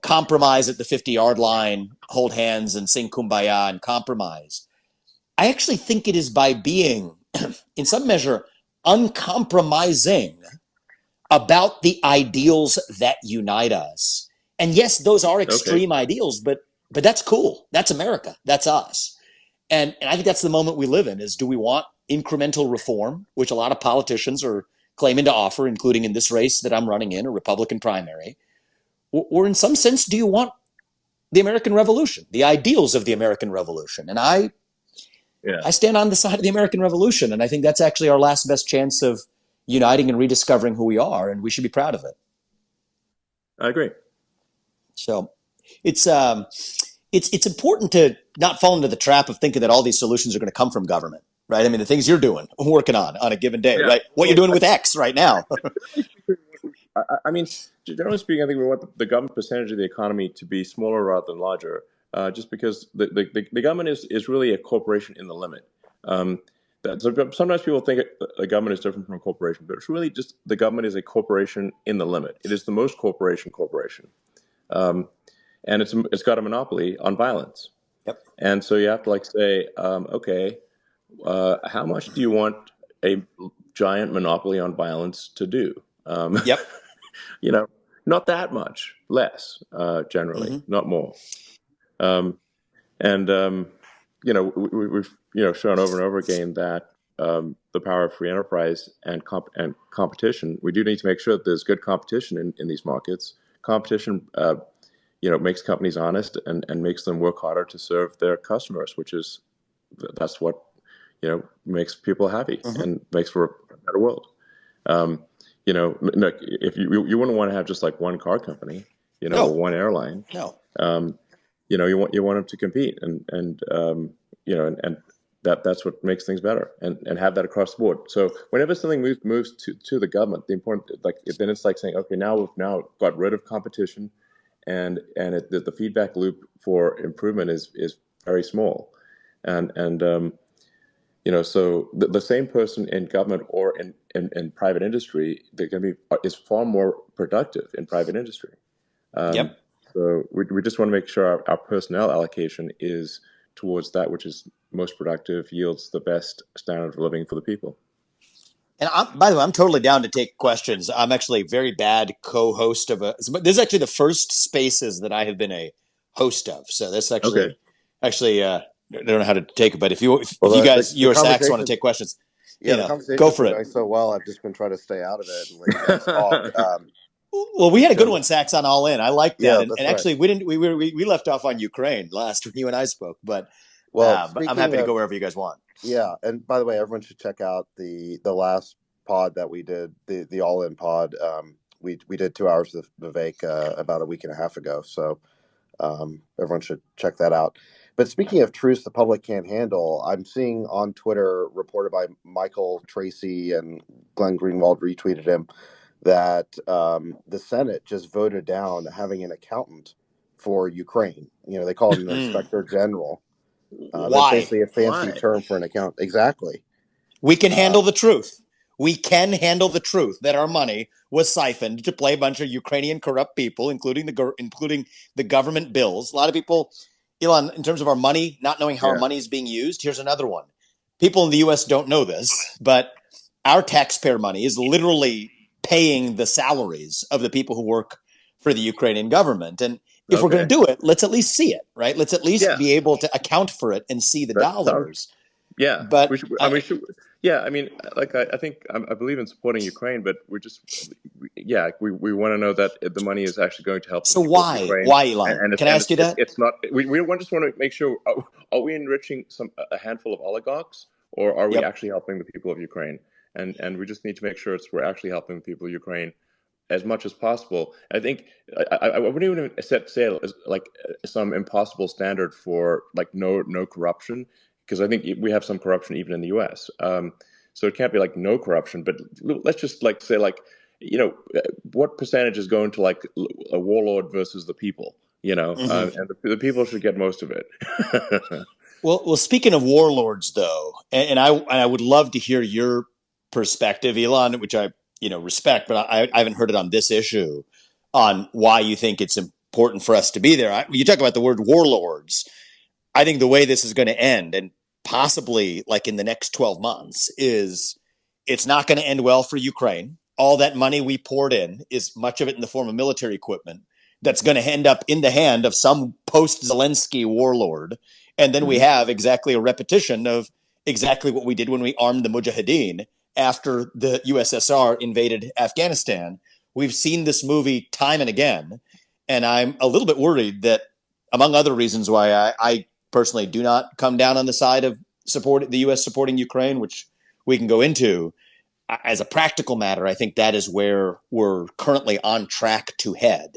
compromise at the 50-yard line, hold hands and sing kumbaya and compromise. I actually think it is by being, in some measure, uncompromising about the ideals that unite us. And yes, those are
Okay.
extreme ideals, but that's cool. That's America. That's us. And I think that's the moment we live in is do we want incremental reform, which a lot of politicians are claiming to offer, including in this race that I'm running in, a Republican primary? Or in some sense, do you want the American Revolution, the ideals of the American Revolution? And
Yeah.
I stand on the side of the American Revolution, and I think that's actually our last best chance of uniting and rediscovering who we are, and we should be proud of it.
I agree.
So it's important to not fall into the trap of thinking that all these solutions are going to come from government, right? I mean, the things you're doing, working on a given day,
Yeah.
right? What you're
Well,
doing with X right now.
generally speaking, I mean, generally speaking, I think we want the government percentage of the economy to be smaller rather than larger, just because the government is really a corporation in the limit. Um, so sometimes people think the government is different from a corporation, but it's really just the government is a corporation in the limit. It is the most corporation, um, and it's got a monopoly on violence.
Yep.
And so you have to like say, okay, how much do you want a giant monopoly on violence to do? Um,
Yep.
you know, not that much, less, generally,
Mm-hmm.
not more. Um, and we've shown over and over again that the power of free enterprise and competition. We do need to make sure that there's good competition in these markets. Competition, makes companies honest and makes them work harder to serve their customers, which is that's what makes people happy
Mm-hmm.
and makes for a better world. Um, if you wouldn't want to have just like one car company, or
No.
one airline.
No.
Um, you want them to compete and that's what makes things better and have that across the board. So whenever something moves to the government, the important then it's like saying, okay, now we've got rid of competition, and the feedback loop for improvement is very small, and so the same person in government or in private industry, they're going to be is far more productive in private industry. Um,
Yep.
so we just want to make sure our personnel allocation is towards that which is most productive, yields the best standard of living for the people.
And by the way, I'm totally down to take questions. I'm actually a very bad co-host of this is actually the first spaces that I have been a host of. So that's
Okay.
actually, I don't know how to take it, but if
Well,
you
the
guys,
the
you or Sax want to
conversation,
take questions,
yeah, the
go
conversation's
for
been
it.
going so well. I've just been trying to stay out of it and let you guys talk.
Well, we had a good
So
one, Sax, on All In. I like that,
yeah,
and
that's right.
actually, we didn't. We left off on Ukraine last when you and I spoke,
Well,
but I'm
speaking
happy to
of
go wherever you guys want.
yeah, and by the way, everyone should check out the last pod that we did, the All In pod, we did 2 hours with Vivek about a week and a half ago. So everyone should check that out. But speaking of truths the public can't handle, I'm seeing on Twitter, reported by Michael Tracy, and Glenn Greenwald retweeted him, that the Senate just voted down having an accountant for Ukraine. They call it an inspector general. That's
Why?
basically a fancy
Why?
term for an accountant. Exactly.
We can handle the truth. We can handle the truth that our money was siphoned to play a bunch of Ukrainian corrupt people, including the government bills. A lot of people, Elon, in terms of our money, not knowing how our
Yeah.
money is being used. Here's another one. People in the U.S. don't know this, but our taxpayer money is literally paying the salaries of the people who work for the Ukrainian government. And if we're going
Okay.
to do it, let's at least see it, right? Let's at least
Yeah.
be able to account for it and see the
That sounds.
dollars.
Yeah. We
But
should. I mean, we should. Yeah. I mean, like I think I believe in supporting Ukraine, but we're just. Yeah. We want to know that the money is actually going to help the
so
people of
why?
Ukraine,
Why, Elon?
and
Can I ask you that?
it's not. We just want to make sure. Are we enriching a handful of oligarchs, or are we
Yep.
actually helping the people of Ukraine? And we just need to make sure we're actually helping the people of Ukraine as much as possible. I think I wouldn't even say it as like some impossible standard for like no corruption, because I think we have some corruption even in the U.S. So it can't be like no corruption, but let's just like say like what percentage is going to like a warlord versus the people,
Mm-hmm.
and the people should get most of it.
Well. Speaking of warlords, though, and I would love to hear your perspective, Elon, which I respect, but I haven't heard it on this issue, on why you think it's important for us to be there. You talk about the word warlords. I think the way this is going to end, and possibly like in the next 12 months, is it's not going to end well for Ukraine. All that money we poured in is much of it in the form of military equipment that's going to end up in the hand of some post Zelensky warlord. And then we
Hmm.
have exactly a repetition of exactly what we did when we armed the Mujahideen after the USSR invaded Afghanistan. We've seen this movie time and again. And I'm a little bit worried that, among other reasons why I personally do not come down on the side of support the U.S. supporting Ukraine, which we can go into. As a practical matter, I think that is where we're currently on track to head.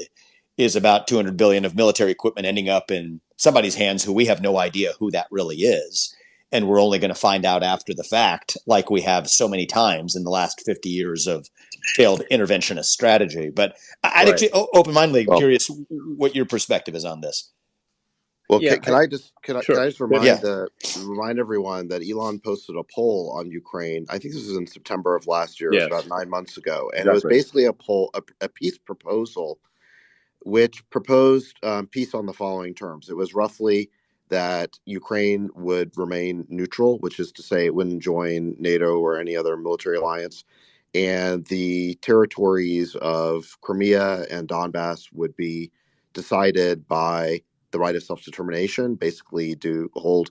Is about 200 billion of military equipment ending up in somebody's hands who we have no idea who that really is, and we're only going to find out after the fact, like we have so many times in the last 50 years of failed interventionist strategy. But I'd
Right.
actually open-mindedly
Well,
curious what your perspective is on this.
well,
Yeah.
can I
Sure.
just
Yeah.
remind everyone that Elon posted a poll on Ukraine. I think this was in September of last year. It was about
Yes.
9 months ago, and it was
Exactly.
basically a peace proposal, which proposed peace on the following terms. It was roughly that Ukraine would remain neutral, which is to say it wouldn't join NATO or any other military alliance, and the territories of Crimea and Donbass would be decided by the right of self-determination, basically to hold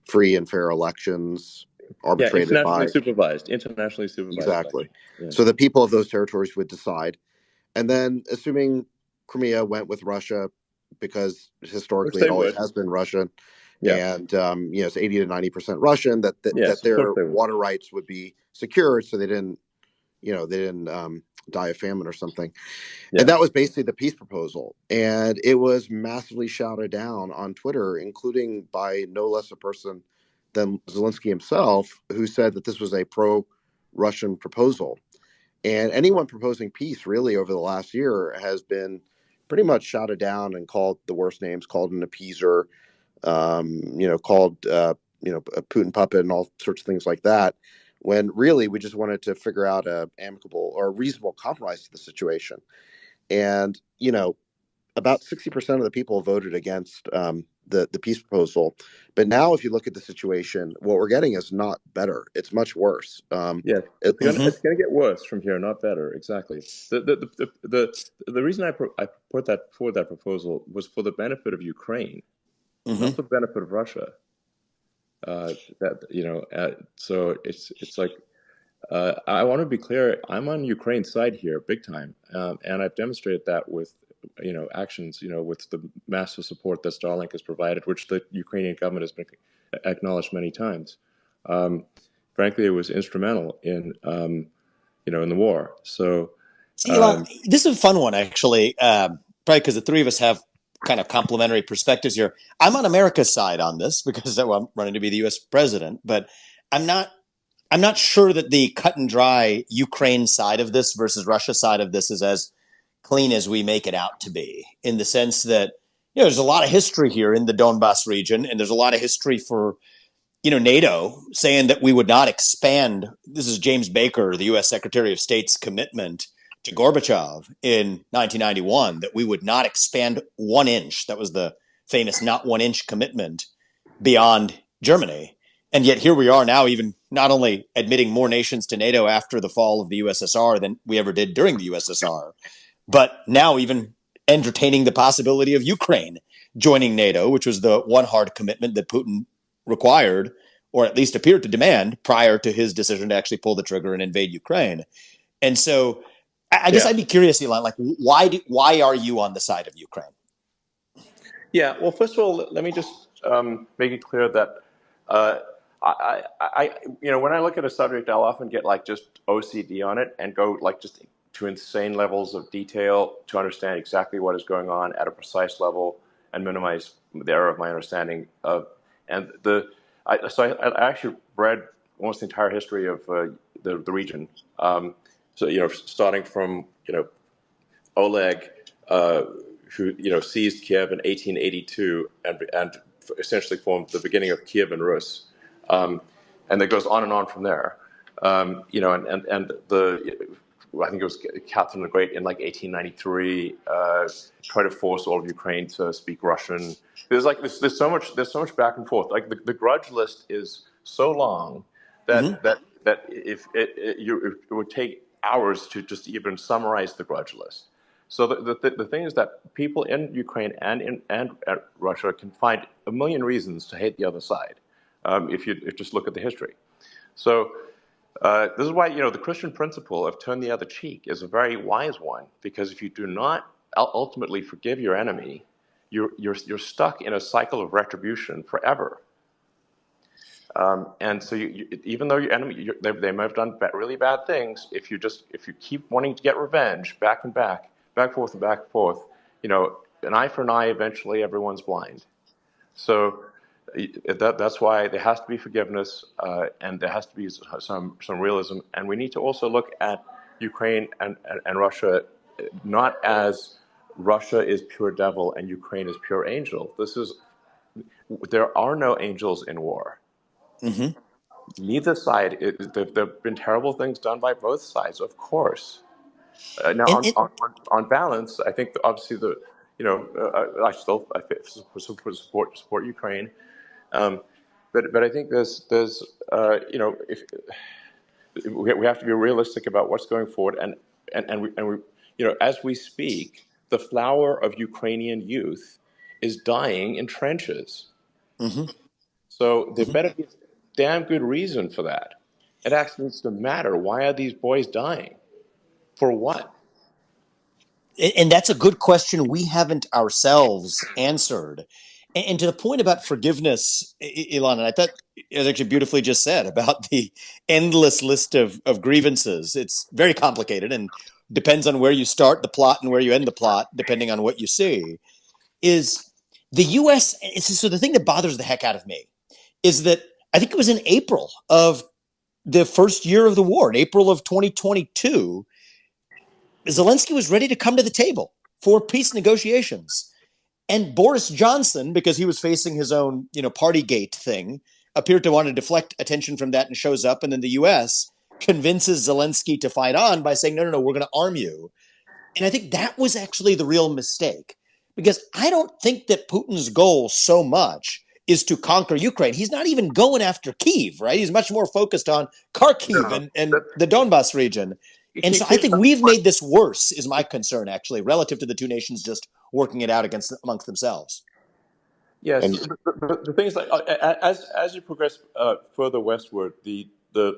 free and fair elections
Yeah.
arbitrated
Internationally
by.
supervised. Internationally supervised
Exactly.
elections. Yeah.
So the people of those territories would decide. And then, assuming Crimea went with Russia, because
Which
historically it
they
always
would.
has been Russian,
Yeah.
and it's 80 to 90% Russian, that
Yes. Of course
their
they would.
water rights would be secured, so they didn't die of famine or something. And
Yeah.
that was basically the peace proposal, and it was massively shouted down on Twitter, including by no less a person than Zelensky himself, who said that this was a pro-Russian proposal. And anyone proposing peace really over the last year has been pretty much shouted down and called the worst names, called an appeaser, called a Putin puppet and all sorts of things like that. When really we just wanted to figure out a amicable or a reasonable compromise to the situation. And about 60% of the people voted against the peace proposal. But now, if you look at the situation, what we're getting is not better. It's much worse.
Yes,
It,
Mm-hmm.
it's gonna get worse from here, not better. Exactly. The reason I put that forward that proposal was for the benefit of Ukraine, not
Mm-hmm.
for the benefit of Russia. That so it's like I want to be clear. I'm on Ukraine's side here, big time, and I've demonstrated that with actions, with the massive support that Starlink has provided, which the Ukrainian government has been acknowledged many times. Um, Frankly, it was instrumental in in the war. So
See, Elon, this is a fun one, actually. Probably because the three of us have kind of complementary perspectives here. I'm on America's side on this because well, I'm running to be the U.S. president, but I'm not. I'm not sure that the cut and dry Ukraine side of this versus Russia side of this is as clean as we make it out to be. In the sense that there's a lot of history here in the Donbass region, and there's a lot of history for NATO saying that we would not expand. This is James Baker, the U.S. Secretary of State's commitment to Gorbachev in 1991 that we would not expand 1 inch. That was the famous not 1 inch commitment beyond Germany. And yet here we are now, even not only admitting more nations to NATO after the fall of the USSR than we ever did during the USSR, but now even entertaining the possibility of Ukraine joining NATO, which was the one hard commitment that Putin required, or at least appeared to demand prior to his decision to actually pull the trigger and invade Ukraine. And so I guess
Yeah.
I'd be curious, Elon, like why are you on the side of Ukraine?
Yeah. Well, first of all, let me just make it clear that uh, when I look at a subject, I'll often get like just OCD on it and go like just to insane levels of detail to understand exactly what is going on at a precise level and minimize the error of my understanding of. And I actually read almost the entire history of the region. So starting from Oleg, who seized Kiev in 1882 and essentially formed the beginning of Kievan Rus, and it goes on and on from there. And the I think it was Catherine the Great in like 1893 tried to force all of Ukraine to speak Russian. There's so much back and forth. Like the grudge list is so long that
Mm-hmm.
if it would take hours to just even summarize the grudge list. So the thing is that people in Ukraine and Russia can find a million reasons to hate the other side, if you just look at the history. So this is why the Christian principle of turn the other cheek is a very wise one, because if you do not ultimately forgive your enemy, you're stuck in a cycle of retribution forever. And so even though your enemy, they might have done really bad things, if you keep wanting to get revenge back and back, back forth and back forth, an eye for an eye, eventually everyone's blind. So that's why there has to be forgiveness, and there has to be some realism, and we need to also look at Ukraine and Russia not as Russia is pure devil and Ukraine is pure angel. There are no angels in war.
Mm-hmm.
Neither side. There have been terrible things done by both sides, of course. Now,
And
on balance, I think obviously I support Ukraine, but I think there's if we have to be realistic about what's going forward, and we as we speak, the flower of Ukrainian youth is dying in trenches.
mm-hmm.
So there
Mm-hmm.
better be a damn good reason for that. It actually needs to matter. Why are these boys dying? For what?
And that's a good question we haven't ourselves answered. And to the point about forgiveness, Elon, and I thought it was actually beautifully just said about the endless list of grievances. It's very complicated and depends on where you start the plot and where you end the plot, depending on what you see. Is the U.S. So the thing that bothers the heck out of me is that I think it was in April of the first year of the war, in April of 2022, Zelensky was ready to come to the table for peace negotiations. And Boris Johnson, because he was facing his own, Partygate thing, appeared to want to deflect attention from that and shows up. And then the US convinces Zelensky to fight on by saying, no, no, no, we're going to arm you. And I think that was actually the real mistake, because I don't think that Putin's goal so much is to conquer Ukraine. He's not even going after Kyiv, right? He's much more focused on Kharkiv
No,
and the Donbass region. And so I think we've made this worse, is my concern, actually, relative to the two nations just working it out amongst themselves.
yes.
And
The thing is, like, as you progress further westward, the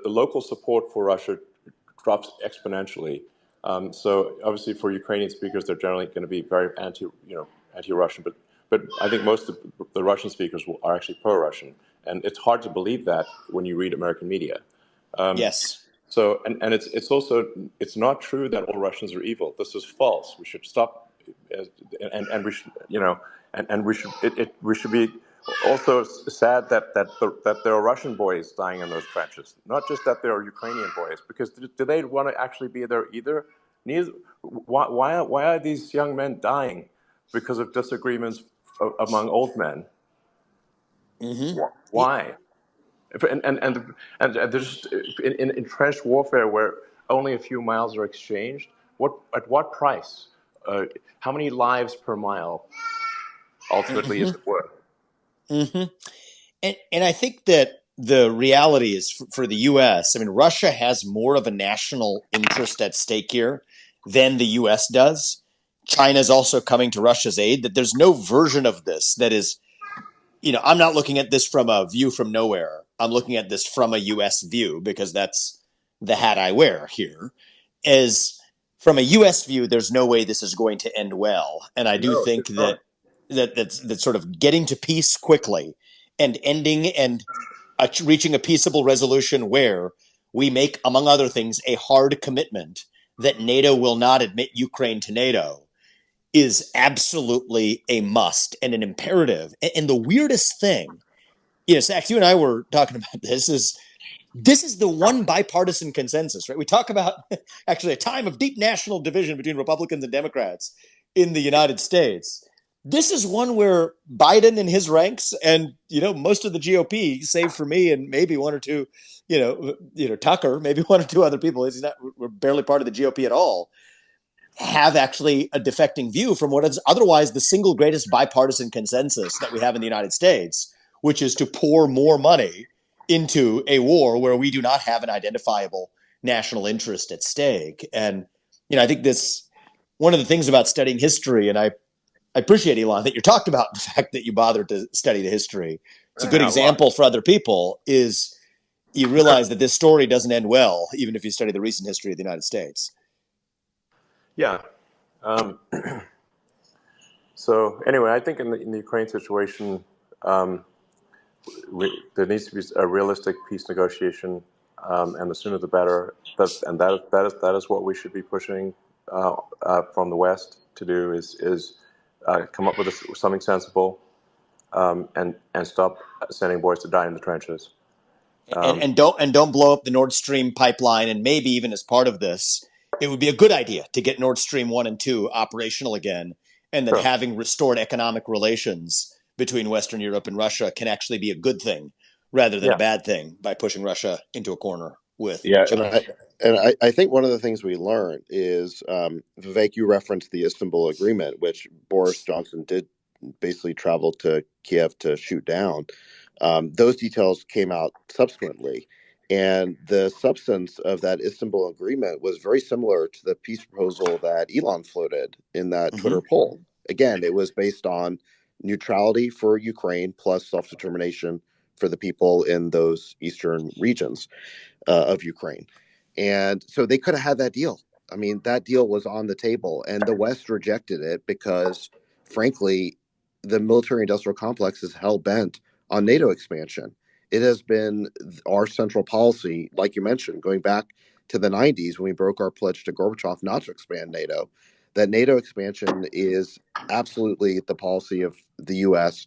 local support for Russia drops exponentially. So obviously, for Ukrainian speakers, they're generally going to be very anti-Russian, but I think most of the Russian speakers are actually pro-Russian, and it's hard to believe that when you read American media. Um,
Yes.
So, and it's also, it's not true that all Russians are evil. This is false. We should stop, and we should, and we should, we should be also sad that there are Russian boys dying in those trenches, not just that there are Ukrainian boys, because do they want to actually be there either? Neither. Why are these young men dying because of disagreements among old men?
Mm-hmm.
Why? And there's in trench warfare where only a few miles are exchanged. At what price? How many lives per mile ultimately is
Mm-hmm.
it worth?
Mm-hmm. And I think that the reality is for the U.S. I mean, Russia has more of a national interest at stake here than the U.S. does. China's also coming to Russia's aid. That there's no version of this that is, I'm not looking at this from a view from nowhere. I'm looking at this from a U.S. view because that's the hat I wear here. As from a U.S. view, there's no way this is going to end well, and I do
No,
think
it's not.
that's sort of getting to peace quickly and ending and reaching a peaceable resolution where we make, among other things, a hard commitment that NATO will not admit Ukraine to NATO is absolutely a must and an imperative. And the weirdest thing, Sax, you and I were talking about this is the one bipartisan consensus, right? We talk about actually a time of deep national division between Republicans and Democrats in the United States. This is one where Biden and his ranks, and most of the GOP, save for me and maybe one or two, Tucker, maybe one or two other people. We're barely part of the GOP at all. Have actually a defecting view from what is otherwise the single greatest bipartisan consensus that we have in the United States, which is to pour more money into a war where we do not have an identifiable national interest at stake. And, I think this, one of the things about studying history, and I appreciate, Elon, that you talked about the fact that you bothered to study the history. It's a good
Yeah, well,
example for other people is you realize that this story doesn't end well, even if you study the recent history of the United States.
yeah. Um, so anyway, I think in the Ukraine situation, um, there needs to be a realistic peace negotiation, and the sooner the better. That is what we should be pushing from the West to do is come up with something sensible, and stop sending boys to die in the trenches.
and
Um,
and don't blow up the Nord Stream pipeline. And maybe even as part of this, it would be a good idea to get Nord Stream 1 and 2 operational again, and that
sure.
having restored economic relations between Western Europe and Russia can actually be a good thing rather than a
Yeah.
bad thing by pushing Russia into a corner with
Yeah.
And
China.
I think one of the things we learned is, Vivek, you referenced the Istanbul Agreement, which Boris Johnson did basically travel to Kiev to shoot down. Those details came out subsequently. And the substance of that Istanbul Agreement was very similar to the peace proposal that Elon floated in that
Mm-hmm.
Twitter poll. Again, it was based on neutrality for Ukraine plus self determination for the people in those eastern regions of Ukraine. And so they could have had that deal. I mean, that deal was on the table, and the West rejected it because, frankly, the military industrial complex is hell bent on NATO expansion. It has been our central policy, like you mentioned, going back to the 90s when we broke our pledge to Gorbachev not to expand NATO, that NATO expansion is absolutely the policy of the US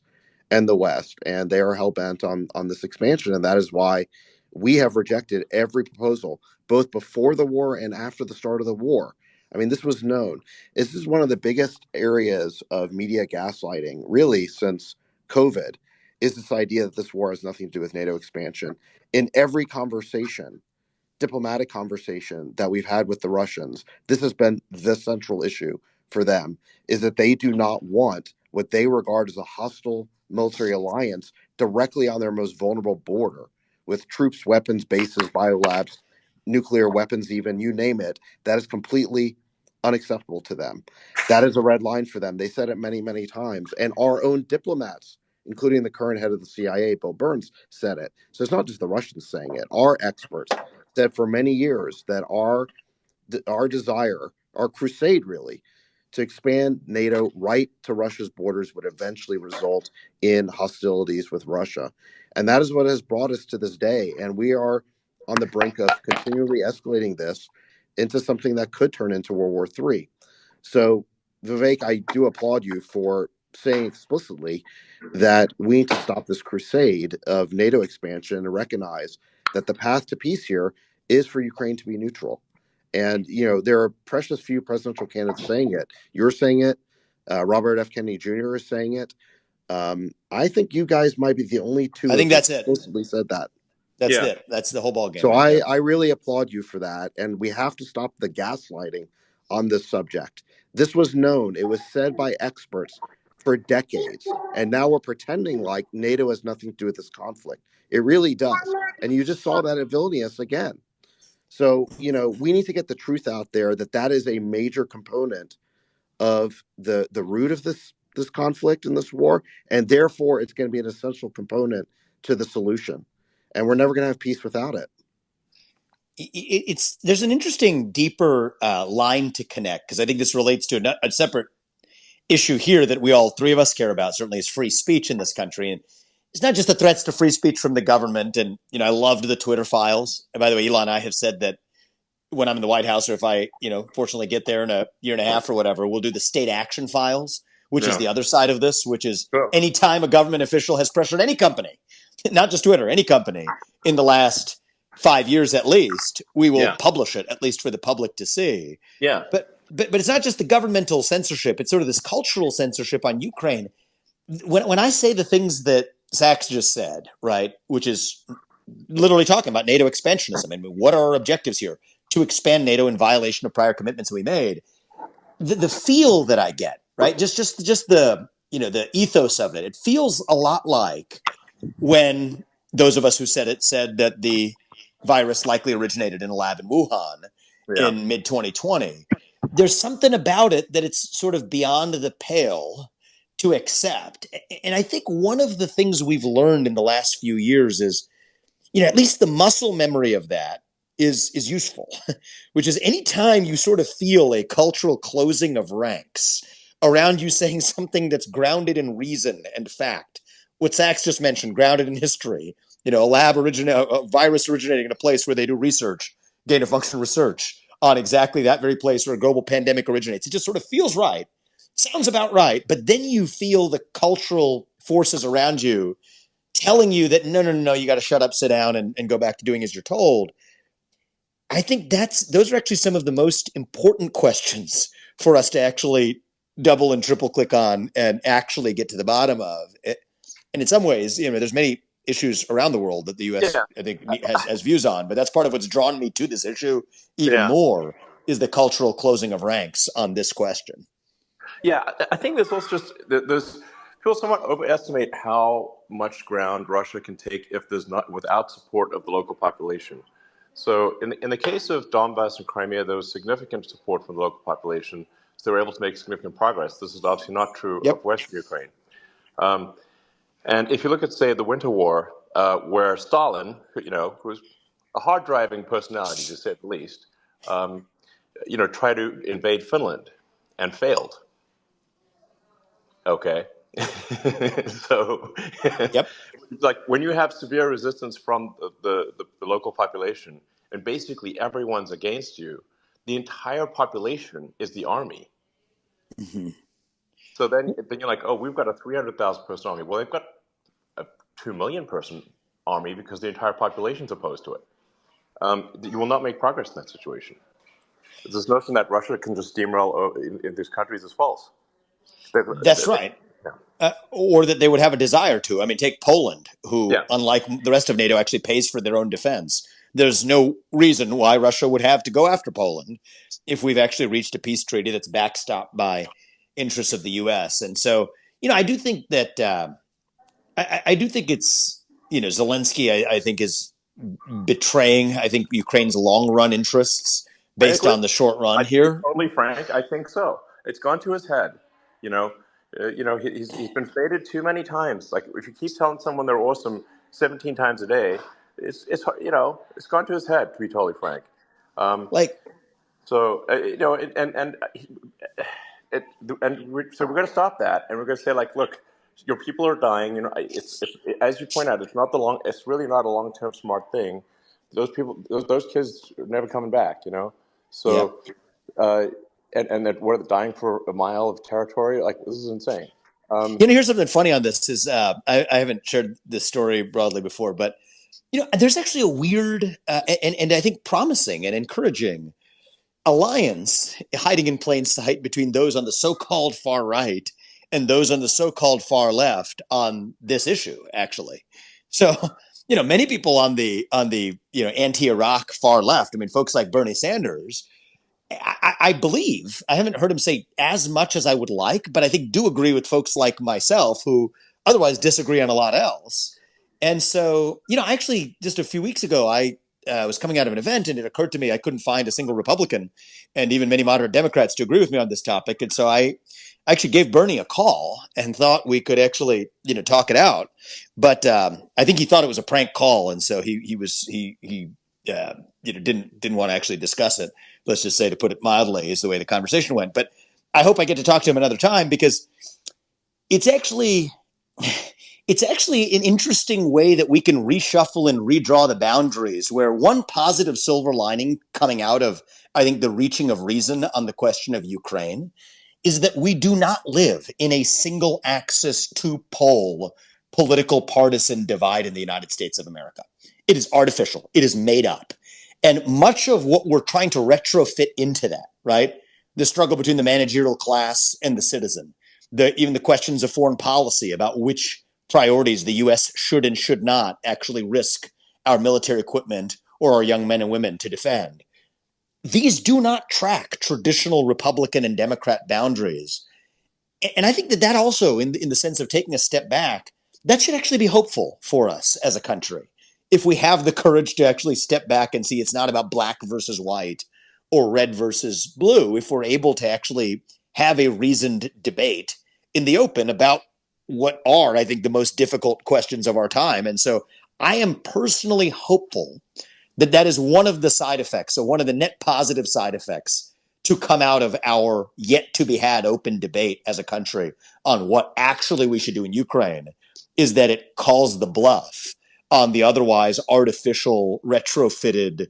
and the West, and they are hell bent on this expansion. And that is why we have rejected every proposal, both before the war and after the start of the war. I mean, this was known. This is one of the biggest areas of media gaslighting, really, since COVID, is this idea that this war has nothing to do with NATO expansion. In every conversation, diplomatic conversation that we've had with the Russians, this has been the central issue for them, is that they do not want what they regard as a hostile military alliance directly on their most vulnerable border with troops, weapons, bases, biolabs, nuclear weapons, even you name it. That is completely unacceptable to them. That is a red line for them. They said it many, many times. And our own diplomats, including the current head of the CIA, Bill Burns, said it. So it's not just the Russians saying it. Our experts said for many years that our desire, our crusade really, to expand NATO right to Russia's borders would eventually result in hostilities with Russia. And that is what has brought us to this day. And we are on the brink of continually escalating this into something that could turn into World War III. So, Vivek, I do applaud you for saying explicitly that we need to stop this crusade of NATO expansion and recognize that the path to peace here is for Ukraine to be neutral. And, there are precious few presidential candidates saying it. You're saying it. Robert F. Kennedy Jr. is saying it. I think you guys might be the only two
I
who
think
have
that's it.
explicitly said that.
That's
Yeah.
it. That's the whole ball game
So
right there.
I really applaud you for that. And we have to stop the gaslighting on this subject. This was known, it was said by experts for decades. And now we're pretending like NATO has nothing to do with this conflict. It really does. And you just saw that at Vilnius again. So, we need to get the truth out there that that is a major component of the root of this conflict and this war, and therefore it's going to be an essential component to the solution. And we're never going to have peace without it.
It's there's an interesting deeper line to connect, because I think this relates to a separate issue here that we all three of us care about. Certainly, is free speech in this country, and it's not just the threats to free speech from the government. And I loved the Twitter files. And by the way, Elon and I have said that when I'm in the White House, or if I fortunately get there in a year and a half or whatever, we'll do the state action files, which is
Yeah.
the other side of this, which is
Sure.
anytime a government official has pressured any company, not just Twitter, any company in the last 5 years at least, we will
Yeah.
publish it, at least for the public to see.
Yeah.
But it's not just the governmental censorship; it's sort of this cultural censorship on Ukraine. When I say the things that Zach's just said, right, which is literally talking about NATO expansionism, I mean, what are our objectives here? To expand NATO in violation of prior commitments we made. The feel that I get, right, just the the ethos of it, it feels a lot like when those of us who said it said that the virus likely originated in a lab in Wuhan
Yeah.
in mid 2020. There's something about it that it's sort of beyond the pale to accept. And I think one of the things we've learned in the last few years is, at least the muscle memory of that is useful, which is anytime you sort of feel a cultural closing of ranks around you saying something that's grounded in reason and fact, what Sachs just mentioned, grounded in history, a virus originating in a place where they do research, gain of function research on exactly that very place where a global pandemic originates. It just sort of feels right, sounds about right, but then you feel the cultural forces around you telling you that no, you got to shut up, sit down, and go back to doing as you're told. I think those are actually some of the most important questions for us to actually double and triple click on and actually get to the bottom of it. And in some ways, there's many issues around the world that the U.S.
Yeah.
I think has views on, but that's part of what's drawn me to this issue even
Yeah.
more, is the cultural closing of ranks on this question.
Yeah, I think there's also just there's people somewhat overestimate how much ground Russia can take if there's not without support of the local population. So in the case of Donbass and Crimea, there was significant support from the local population, so they were able to make significant progress. This is obviously not true of
Yep.
Western Ukraine. And if you look at, say, the Winter War, where Stalin, who was a hard-driving personality to say the least, tried to invade Finland and failed. Okay. So,
Yep.
like when you have severe resistance from the local population and basically everyone's against you, the entire population is the army.
Mm-hmm.
So then you're like, oh, we've got a 300,000 person army. Well, they've got a 2 million person army because the entire population's opposed to it. You will not make progress in that situation. This notion that Russia can just steamroll in these countries is false.
That's right.
Yeah.
Or that they would have a desire to. I mean, take Poland, who,
Yeah.
unlike the rest of NATO, actually pays for their own defense. There's no reason why Russia would have to go after Poland if we've actually reached a peace treaty that's backstopped by interests of the U.S. And so, I do think that I do think it's Zelensky. I think is betraying, I think, Ukraine's long run interests
I
based
agree.
on the short run
To be
here.
totally frank, I think so. It's gone to his head. You know, he's been faded too many times. Like if you keep telling someone they're awesome 17 times a day, it's gone to his head. To be totally frank. Um,
Like,
so it, so we're going to stop that, and we're going to say like, look, your people are dying. It's as you point out, it's not the long. It's really not a long-term smart thing those people, those kids are never coming back.
Yep.
So uh, and that we're dying for a mile of territory. Like, this is insane.
Here's something funny on this is I haven't shared this story broadly before, but there's actually a weird and I think promising and encouraging alliance hiding in plain sight between those on the so-called far right and those on the so-called far left on this issue, actually. So, many people on the anti-Iraq far left, I mean, folks like Bernie Sanders, I believe, I haven't heard him say as much as I would like, but I think do agree with folks like myself who otherwise disagree on a lot else. And so, actually, just a few weeks ago, I was coming out of an event and it occurred to me I couldn't find a single Republican and even many moderate Democrats to agree with me on this topic. And so I actually gave Bernie a call and thought we could actually, talk it out. But I think he thought it was a prank call. And so he didn't want to actually discuss it. Let's just say, to put it mildly, is the way the conversation went. But I hope I get to talk to him another time because it's actually an interesting way that we can reshuffle and redraw the boundaries. Where one positive silver lining coming out of, I think, the reaching of reason on the question of Ukraine is that we do not live in a single axis two pole political partisan divide in the United States of America. It is artificial. It is made up. And much of what we're trying to retrofit into that, right? The struggle between the managerial class and the citizen, even the questions of foreign policy about which priorities the U.S. should and should not actually risk our military equipment or our young men and women to defend. These do not track traditional Republican and Democrat boundaries. And I think that also, in the sense of taking a step back, that should actually be hopeful for us as a country. If we have the courage to actually step back and see it's not about black versus white or red versus blue, if we're able to actually have a reasoned debate in the open about what are, I think, the most difficult questions of our time. And so I am personally hopeful that is one of the side effects, so one of the net positive side effects to come out of our yet to be had open debate as a country on what actually we should do in Ukraine, is that it calls the bluff on the otherwise artificial retrofitted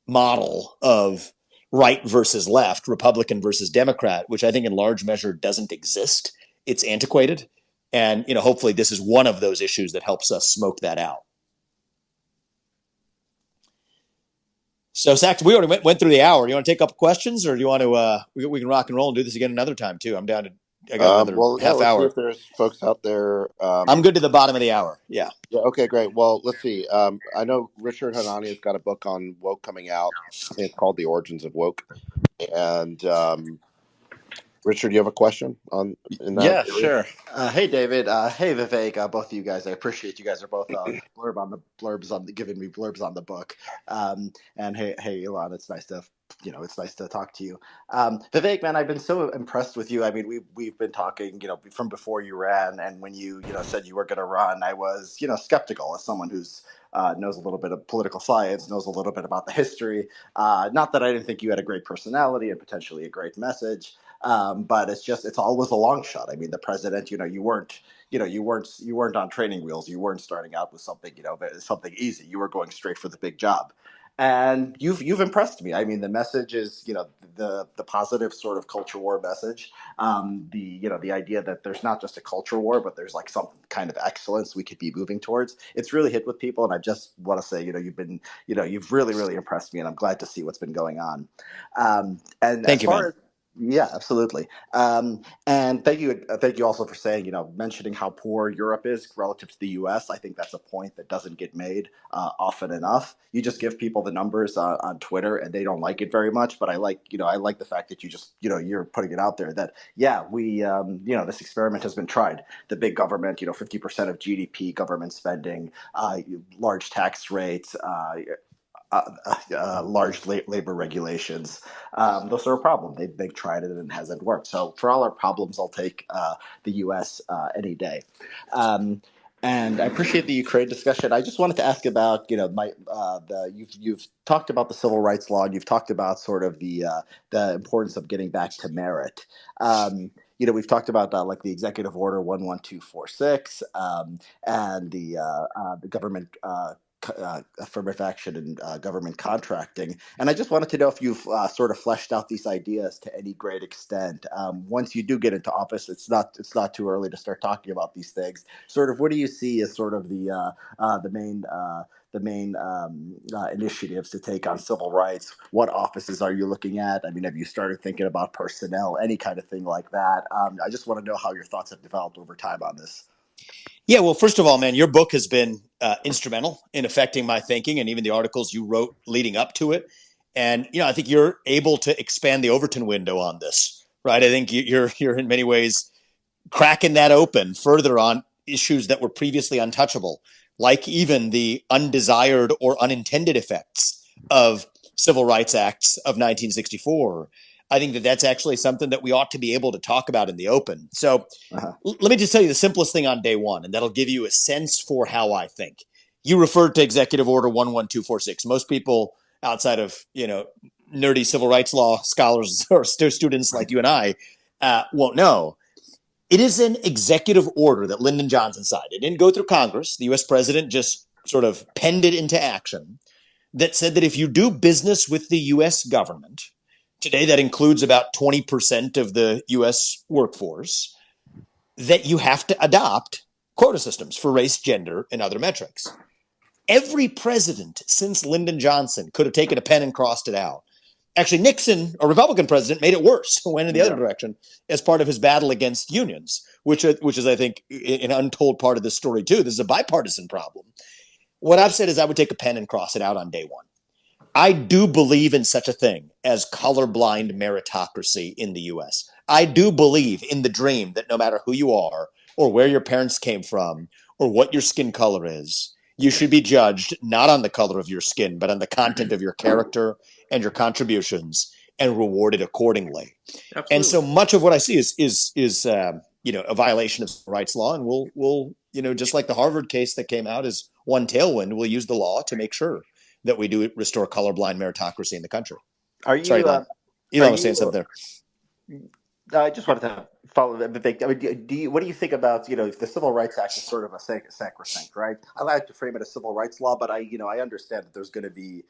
model of right versus left, Republican versus Democrat, which I think in large measure doesn't exist. It's antiquated. And, hopefully this is one of those issues that helps us smoke that out. So, Sax, we already went through the hour. You want to take up questions, or do you want to? We can rock and roll and do this again another time too. I'm down to. I got another
Well, yeah,
half
let's see if
hour.
there's folks out there.
I'm good to the bottom of the hour. Yeah.
Yeah, okay, great. Well, let's see. I know Richard Hanani has got a book on woke coming out. I think it's called The Origins of Woke. And Richard, you have a question in that
Yeah,
area?
sure. Hey, David. Hey, Vivek. Both of you guys. I appreciate you guys are both giving me blurbs on the book. And hey, Elon. It's nice to it's nice to talk to you. Vivek, man, I've been so impressed with you. I mean, we've been talking, from before you ran, and when you said you were going to run, I was skeptical as someone who's knows a little bit of political science, knows a little bit about the history. Not that I didn't think you had a great personality and potentially a great message. But it's always a long shot. I mean, the president, you weren't on training wheels. You weren't starting out with something, something easy. You were going straight for the big job. And you've impressed me. I mean, the message is, the positive sort of culture war message. The idea that there's not just a culture war, but there's like some kind of excellence we could be moving towards. It's really hit with people, and I just want to say, you've really, really impressed me, and I'm glad to see what's been going on. And
Thank
as
you,
far
man.
as yeah, absolutely. And thank you also for saying, mentioning how poor Europe is relative to the U.S. I think that's a point that doesn't get made often enough. You just give people the numbers on Twitter, and they don't like it very much. But I like the fact that you just, you're putting it out there that yeah, this experiment has been tried. The big government, 50% of GDP government spending, large tax rates. Large labor regulations. Those are a problem. They've tried it and it hasn't worked. So for all our problems, I'll take the U.S. Any day. Um, and I appreciate the Ukraine discussion. I just wanted to ask about, you've talked about the civil rights law, and you've talked about sort of the importance of getting back to merit. We've talked about like the executive order 11246, and the government affirmative action and government contracting. And I just wanted to know if you've sort of fleshed out these ideas to any great extent. Once you do get into office, it's not too early to start talking about these things. Sort of, what do you see as sort of the main initiatives to take on civil rights? What offices are you looking at? I mean, have you started thinking about personnel, any kind of thing like that? I just want to know how your thoughts have developed over time on this.
Yeah, well, first of all, man, your book has been instrumental in affecting my thinking and even the articles you wrote leading up to it. And I think you're able to expand the Overton window on this, right? I think you're in many ways cracking that open further on issues that were previously untouchable, like even the undesired or unintended effects of civil rights acts of 1964. I think that that's actually something that we ought to be able to talk about in the open. So
Uh-huh.
let me just tell you the simplest thing on day one, and that'll give you a sense for how I think. You referred to Executive Order 11246. Most people outside of, nerdy civil rights law scholars or students like you and I won't know. It is an executive order that Lyndon Johnson signed. It didn't go through Congress. The US president just sort of penned it into action that said that if you do business with the US government, today that includes about 20% of the US workforce, that you have to adopt quota systems for race, gender, and other metrics. Every president since Lyndon Johnson could have taken a pen and crossed it out. Actually, Nixon, a Republican president, made it worse, went in the other direction as part of his battle against unions, which is, I think, an untold part of this story, too. This is a bipartisan problem. What I've said is I would take a pen and cross it out on day one. I do believe in such a thing as colorblind meritocracy in the US. I do believe in the dream that no matter who you are, or where your parents came from, or what your skin color is, you should be judged not on the color of your skin, but on the content of your character and your contributions, and rewarded accordingly. And so
Absolutely.
much of what I see is a violation of civil rights law, and we'll just like the Harvard case that came out is one tailwind, we'll use the law to make sure that we do restore colorblind meritocracy in the country.
Are
Sorry,
you?
Elon.
Are
Elon was saying
you?
something there.
I just wanted to follow that. Vivek. I mean, what do you think about the Civil Rights Act is sort of a sacrosanct, right? I like to frame it as civil rights law, but I understand that there's going to be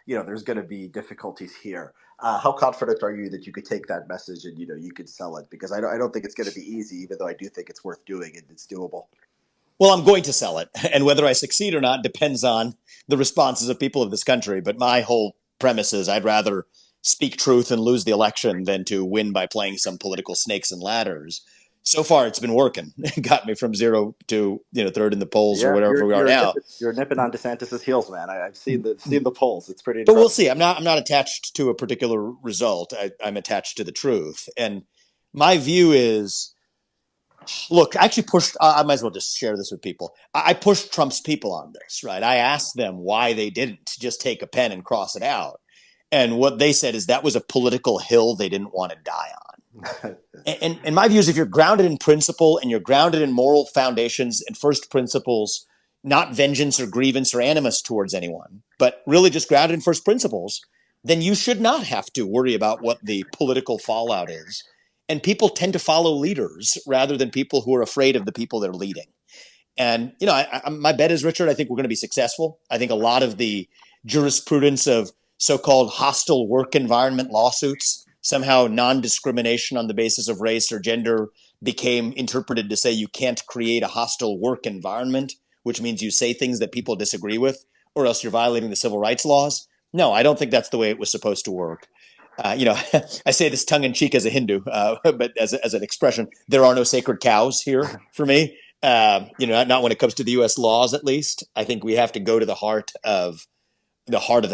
there's going to be difficulties here. How confident are you that you could take that message and you could sell it? Because I don't think it's going to be easy, even though I do think it's worth doing and it's doable.
Well, I'm going to sell it, and whether I succeed or not depends on the responses of people of this country. But my whole premise is I'd rather speak truth and lose the election than to win by playing some political snakes and ladders. So far, it's been working. It got me from zero to third in the polls or
Yeah,
wherever
you're
we are
you're
now.
nipping, you're nipping on DeSantis's heels, man. I've seen the polls. It's pretty
But we'll
incredible.
see. I'm not attached to a particular result. I'm attached to the truth. And my view is, look, I actually pushed. I might as well just share this with people. I pushed Trump's people on this, right? I asked them why they didn't just take a pen and cross it out, and what they said is that was a political hill they didn't want to die on. And my view is if you're grounded in principle and you're grounded in moral foundations and first principles, not vengeance or grievance or animus towards anyone, but really just grounded in first principles, then you should not have to worry about what the political fallout is. And people tend to follow leaders rather than people who are afraid of the people they're leading. And, my bet is, Richard, I think we're going to be successful. I think a lot of the jurisprudence of so-called hostile work environment lawsuits, somehow non-discrimination on the basis of race or gender became interpreted to say you can't create a hostile work environment, which means you say things that people disagree with, or else you're violating the civil rights laws. No, I don't think that's the way it was supposed to work. I say this tongue in cheek as a Hindu, but as an expression, there are no sacred cows here for me. Not when it comes to the U.S. laws, at least. I think we have to go to the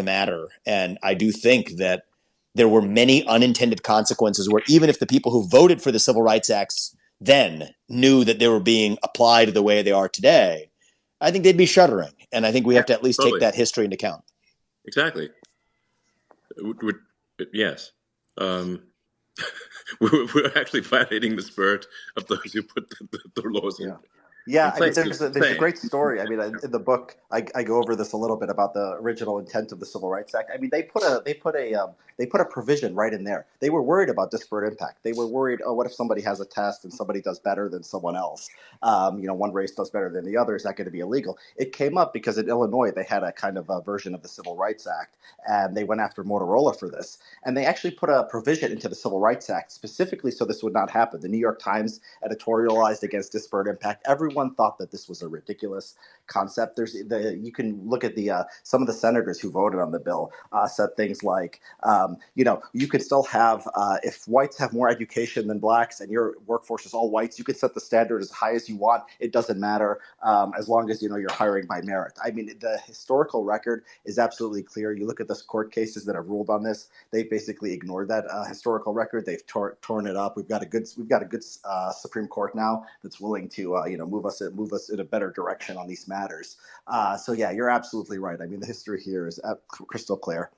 matter, and I do think that there were many unintended consequences where even if the people who voted for the Civil Rights Acts then knew that they were being applied the way they are today, I think they'd be shuddering, and I think we have to at least take
Totally.
that history into account.
Exactly. Yes. Um, we're actually violating the spirit of those who put the laws in.
Yeah. Yeah, I mean,
Insane.
there's a
Insane.
great story. I mean, in the book, I go over this a little bit about the original intent of the Civil Rights Act. I mean, they put a provision right in there. They were worried about disparate impact. They were worried, oh, what if somebody has a test and somebody does better than someone else? One race does better than the other. Is that going to be illegal? It came up because in Illinois they had a kind of a version of the Civil Rights Act, and they went after Motorola for this. And they actually put a provision into the Civil Rights Act specifically so this would not happen. The New York Times editorialized against disparate impact. Everyone thought that this was a ridiculous concept. You can look at the some of the senators who voted on the bill said things like, you can still have if whites have more education than blacks and your workforce is all whites, you can set the standard as high as you want. It doesn't matter as long as you're hiring by merit. I mean, the historical record is absolutely clear. You look at the court cases that have ruled on this; they basically ignored that historical record. They've torn it up. We've got a good Supreme Court now that's willing to move us in a better direction on these matters. So yeah, you're absolutely right. I mean, the history here is crystal clear.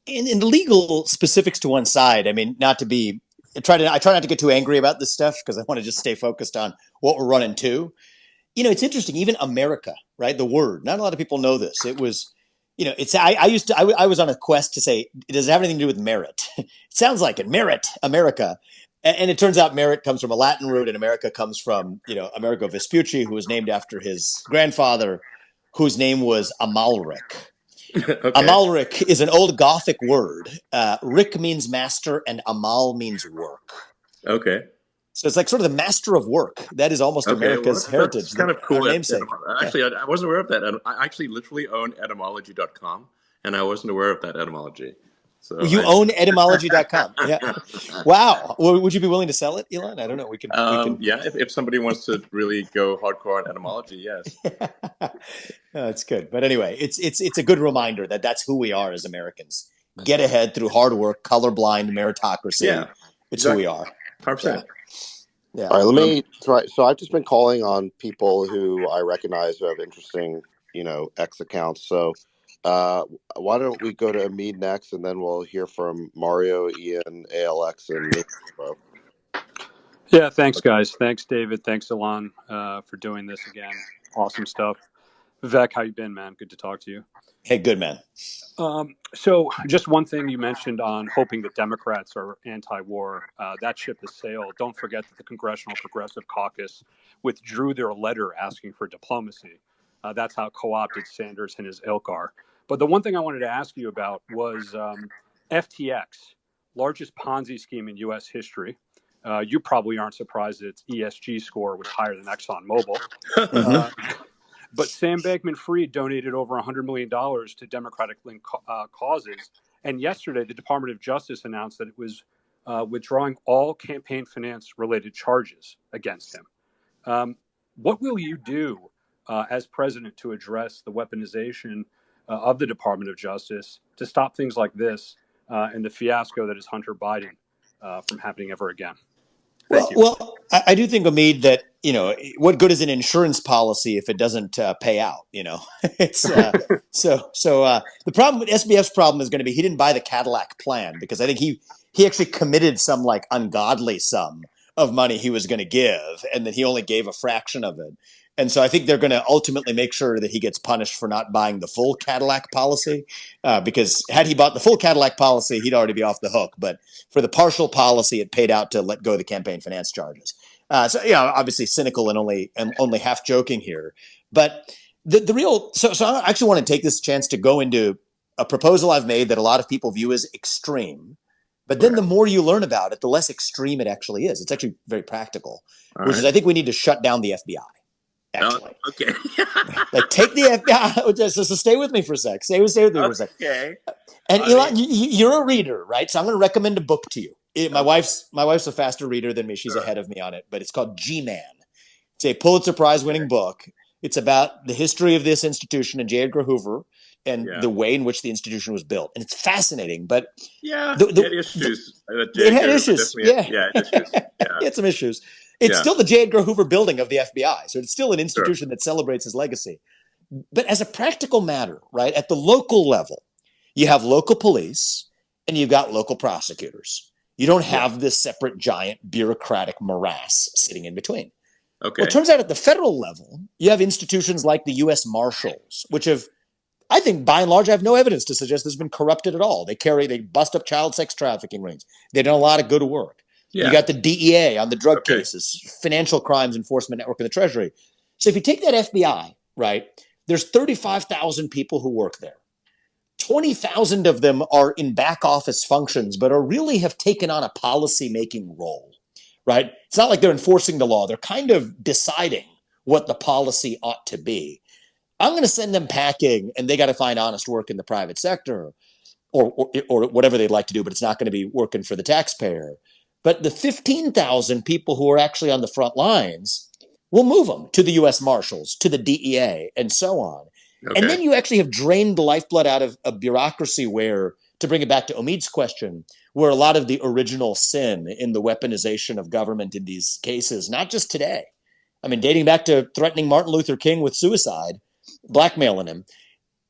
In the legal specifics to one side, I mean, I try not to get too angry about this stuff because I want to just stay focused on what we're running to. It's interesting. Even America, right? The word. Not a lot of people know this. It was, it's. I was on a quest to say, does it have anything to do with merit? It sounds like it. Merit, America, and it turns out merit comes from a Latin root, and America comes from Amerigo Vespucci, who was named after his grandfather, whose name was Amalric.
Okay.
Amalric is an old Gothic word. Rick means master, and Amal means work.
Okay.
So it's like sort of the master of work. That is almost
Okay. Well,
America's
that's
heritage,
kind of
our
cool.
namesake. Yeah.
Actually, I wasn't aware of that. I actually literally own etymology.com, and I wasn't aware of that etymology. So
Well, you own etymology.com. Yeah. Wow. Well, would you be willing to sell it, Elon? I don't know. We can.
yeah, if somebody wants to really go hardcore on etymology, yes.
No, that's good. But anyway, it's a good reminder that that's who we are as Americans. Get ahead through hard work, colorblind meritocracy.
Yeah,
It's who we
exactly.
are.
100%.
Yeah.
All right, let
Um,
me try. So I've just been calling on people who I recognize who have interesting, X accounts. So why don't we go to Amid next, and then we'll hear from Mario, Ian, ALX, and me. So,
Yeah, thanks, guys. Thanks, David. Thanks, Alon, for doing this again. Awesome stuff. Vivek, how you been, man? Good to talk to you.
Hey, good man.
So just one thing you mentioned on hoping that Democrats are anti-war. That ship has sailed. Don't forget that the Congressional Progressive Caucus withdrew their letter asking for diplomacy. That's how co-opted Sanders and his ilk are. But the one thing I wanted to ask you about was FTX, largest Ponzi scheme in U.S. history. You probably aren't surprised that its ESG score was higher than ExxonMobil. But Sam Bankman-Fried donated over $100 million to Democratic-linked causes. And yesterday, the Department of Justice announced that it was withdrawing all campaign finance-related charges against him. What will you do as president to address the weaponization of the Department of Justice to stop things like this and the fiasco that is Hunter Biden from happening ever again? Thank you.
Well, I do think, Omid, that what good is an insurance policy if it doesn't pay out? It's the problem with SBF's problem is going to be he didn't buy the Cadillac plan because I think he actually committed some like ungodly sum of money he was going to give, and then he only gave a fraction of it. And so I think they're going to ultimately make sure that he gets punished for not buying the full Cadillac policy, because had he bought the full Cadillac policy, he'd already be off the hook. But for the partial policy, it paid out to let go of the campaign finance charges. Obviously cynical and only half joking here. But the real so I actually want to take this chance to go into a proposal I've made that a lot of people view as extreme. But then the more you learn about it, the less extreme it actually is. It's actually very practical, which is I think we need to shut down the FBI. Actually,
okay.
like take the FBI. So stay with me for a sec. Stay with me for a sec.
Okay.
And Elon, you're a reader, right? So I'm going to recommend a book to you. My wife's a faster reader than me. She's ahead of me on it, but it's called G-Man. It's a Pulitzer Prize winning book. It's about the history of this institution and J. Edgar Hoover and the way in which the institution was built. And it's fascinating, but
it had issues.
It had issues. Yeah.
It had issues. Yeah.
It had some issues. It's still the J. Edgar Hoover building of the FBI. So it's still an institution that celebrates his legacy. But as a practical matter, right, at the local level, you have local police and you've got local prosecutors. You don't have this separate giant bureaucratic morass sitting in between. Well,
Okay.
it turns out at the federal level, you have institutions like the U.S. Marshals, which have, I think, by and large, I have no evidence to suggest this has been corrupted at all. They bust up child sex trafficking rings. They've done a lot of good work. You
Yeah.
got the DEA on the drug
Okay.
cases, Financial Crimes Enforcement Network of the Treasury. So if you take that FBI, right, there's 35,000 people who work there. 20,000 of them are in back office functions, but really have taken on a policy making role, right? It's not like they're enforcing the law. They're kind of deciding what the policy ought to be. I'm going to send them packing and they got to find honest work in the private sector or whatever they'd like to do, but it's not going to be working for the taxpayer. But the 15,000 people who are actually on the front lines, we'll move them to the U.S. Marshals, to the DEA, and so on. And
Okay.
then you actually have drained the lifeblood out of a bureaucracy where, to bring it back to Omid's question, where a lot of the original sin in the weaponization of government in these cases, not just today, I mean, dating back to threatening Martin Luther King with suicide, blackmailing him,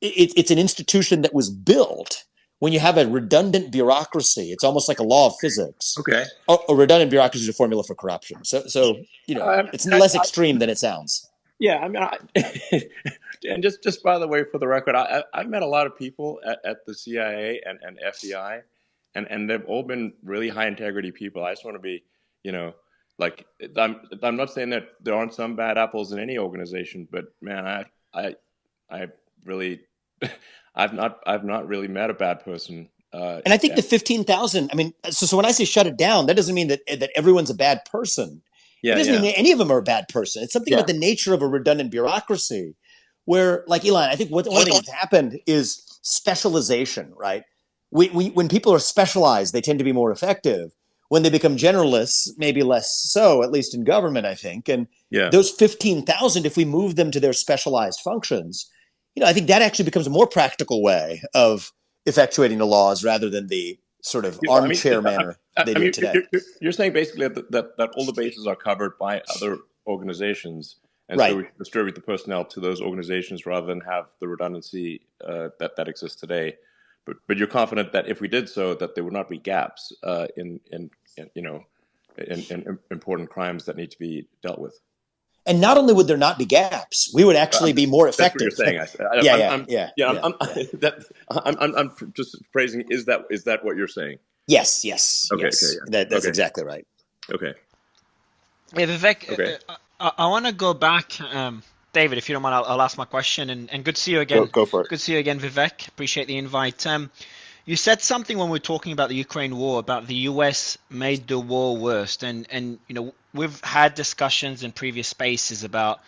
it's an institution that was built when you have a redundant bureaucracy. It's almost like a law of physics.
Okay.
A redundant bureaucracy is a formula for corruption. So it's less extreme than it sounds.
Yeah, I mean, and just by the way, for the record, I've met a lot of people at the CIA and FBI, and they've all been really high integrity people. I just want to be, you know, like I'm not saying that there aren't some bad apples in any organization, but man, I really, I've not really met a bad person.
And I think the 15,000, I mean, so when I say shut it down, that doesn't mean that everyone's a bad person. It
Yeah,
doesn't mean
yeah,
that any of them are a bad person. It's something
yeah.
about the nature of a redundant bureaucracy where, like Elon, I think one thing that's happened is specialization, right? When people are specialized, they tend to be more effective. When they become generalists, maybe less so, at least in government, I think. And
Yeah.
those 15,000, if we move them to their specialized functions, I think that actually becomes a more practical way of effectuating the laws rather than the sort of
I mean,
armchair manner they
I
do
mean,
it today.
you're saying basically that all the bases are covered by other organizations, and so
Right.
we distribute the personnel to those organizations rather than have the redundancy that exists today. But you're confident that if we did so, that there would not be gaps in important crimes that need to be dealt with.
And not only would there not be gaps, we would actually be more
That's what you're
effective.
saying. I'm just phrasing. Is that what you're saying?
Yes.
Okay.
Yes.
Okay. Yeah.
That's
Okay.
exactly right.
Okay.
Yeah, Vivek,
Okay.
I want to go back, David, if you don't mind, I'll ask my question. And good to see you again.
Go for it.
Good to see you again, Vivek. Appreciate the invite. You said something when we were talking about the Ukraine war about the US made the war worse, and we've had discussions in previous spaces about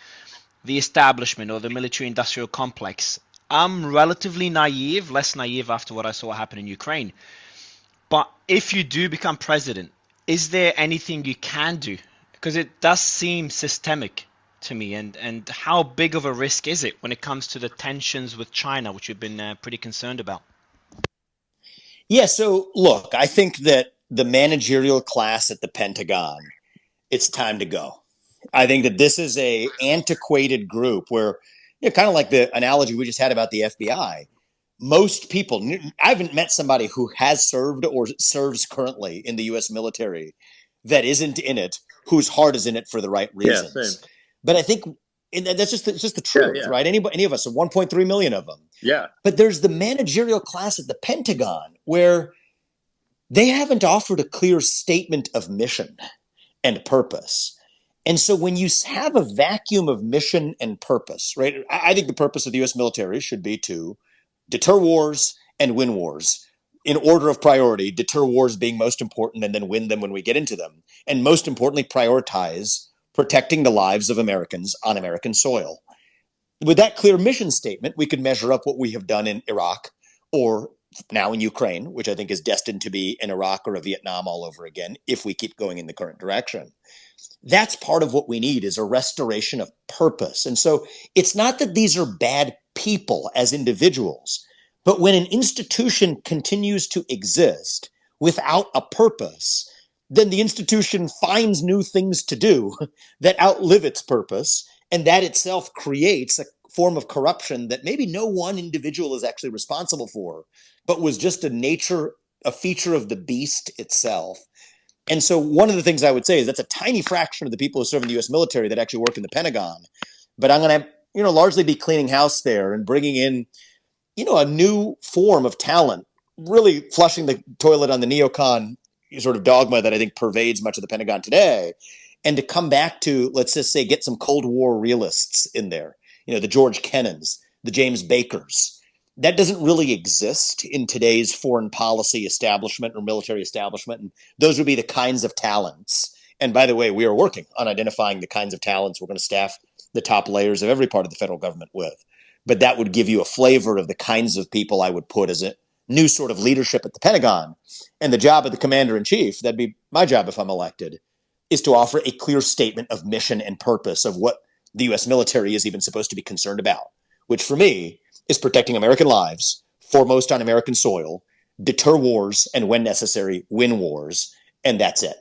the establishment or the military-industrial complex. I'm relatively naive, less naive after what I saw happen in Ukraine. But if you do become president, is there anything you can do? Because it does seem systemic to me. And how big of a risk is it when it comes to the tensions with China, which we've been pretty concerned about?
Yeah. So look, I think that the managerial class at the Pentagon, it's time to go. I think that this is a antiquated group where, kind of like the analogy we just had about the FBI. Most people, I haven't met somebody who has served or serves currently in the U.S. military that isn't in it, whose heart is in it for the right
Yeah.
reasons.
Same.
But I think that's just the
Yeah.
truth,
Yeah.
right? Any of us, 1.3 million of them.
Yeah.
But there's the managerial class at the Pentagon where they haven't offered a clear statement of mission and purpose. And so when you have a vacuum of mission and purpose, right? I think the purpose of the US military should be to deter wars and win wars in order of priority, deter wars being most important and then win them when we get into them. And most importantly, prioritize protecting the lives of Americans on American soil. With that clear mission statement, we could measure up what we have done in Iraq or now in Ukraine, which I think is destined to be an Iraq or a Vietnam all over again if we keep going in the current direction. That's part of what we need is a restoration of purpose. And so it's not that these are bad people as individuals, but when an institution continues to exist without a purpose, then the institution finds new things to do that outlive its purpose. And that itself creates a form of corruption that maybe no one individual is actually responsible for, but was just a feature of the beast itself. And so one of the things I would say is that's a tiny fraction of the people who serve in the U.S. military that actually work in the Pentagon. But I'm going to, largely be cleaning house there and bringing in, a new form of talent, really flushing the toilet on the neocon sort of dogma that I think pervades much of the Pentagon today, and to come back to, let's just say, get some Cold War realists in there, the George Kennans, the James Bakers. That doesn't really exist in today's foreign policy establishment or military establishment. And those would be the kinds of talents. And by the way, we are working on identifying the kinds of talents we're going to staff the top layers of every part of the federal government with. But that would give you a flavor of the kinds of people I would put as a new sort of leadership at the Pentagon. And the job of the commander in chief, that'd be my job if I'm elected, is to offer a clear statement of mission and purpose of what the U.S. military is even supposed to be concerned about, which for me is protecting American lives, foremost on American soil, deter wars, and when necessary, win wars. And that's it.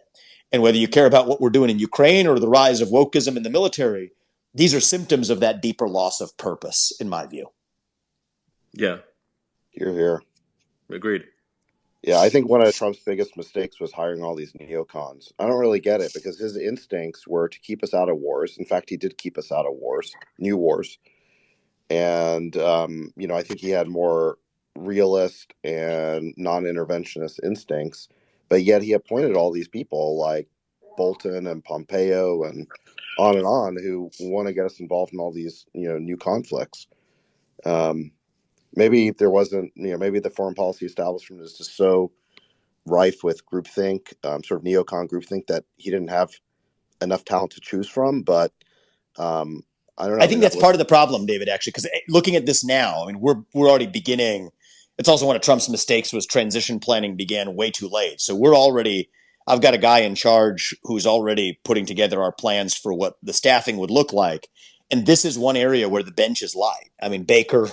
And whether you care about what we're doing in Ukraine or the rise of wokeism in the military, these are symptoms of that deeper loss of purpose, in my view.
Yeah.
You're here.
Agreed.
Yeah, I think one of Trump's biggest mistakes was hiring all these neocons. I don't really get it because his instincts were to keep us out of wars. In fact, he did keep us out of wars, new wars. And, I think he had more realist and non-interventionist instincts, but yet he appointed all these people like Bolton and Pompeo and on, who want to get us involved in all these, new conflicts. Maybe there wasn't, maybe the foreign policy establishment is just so rife with groupthink, sort of neocon groupthink, that he didn't have enough talent to choose from. But I don't know.
I think that's part of the problem, David, actually, because looking at this now, I mean, we're already beginning. It's also one of Trump's mistakes was transition planning began way too late. So I've got a guy in charge who's already putting together our plans for what the staffing would look like. And this is one area where the bench is light. I mean, Baker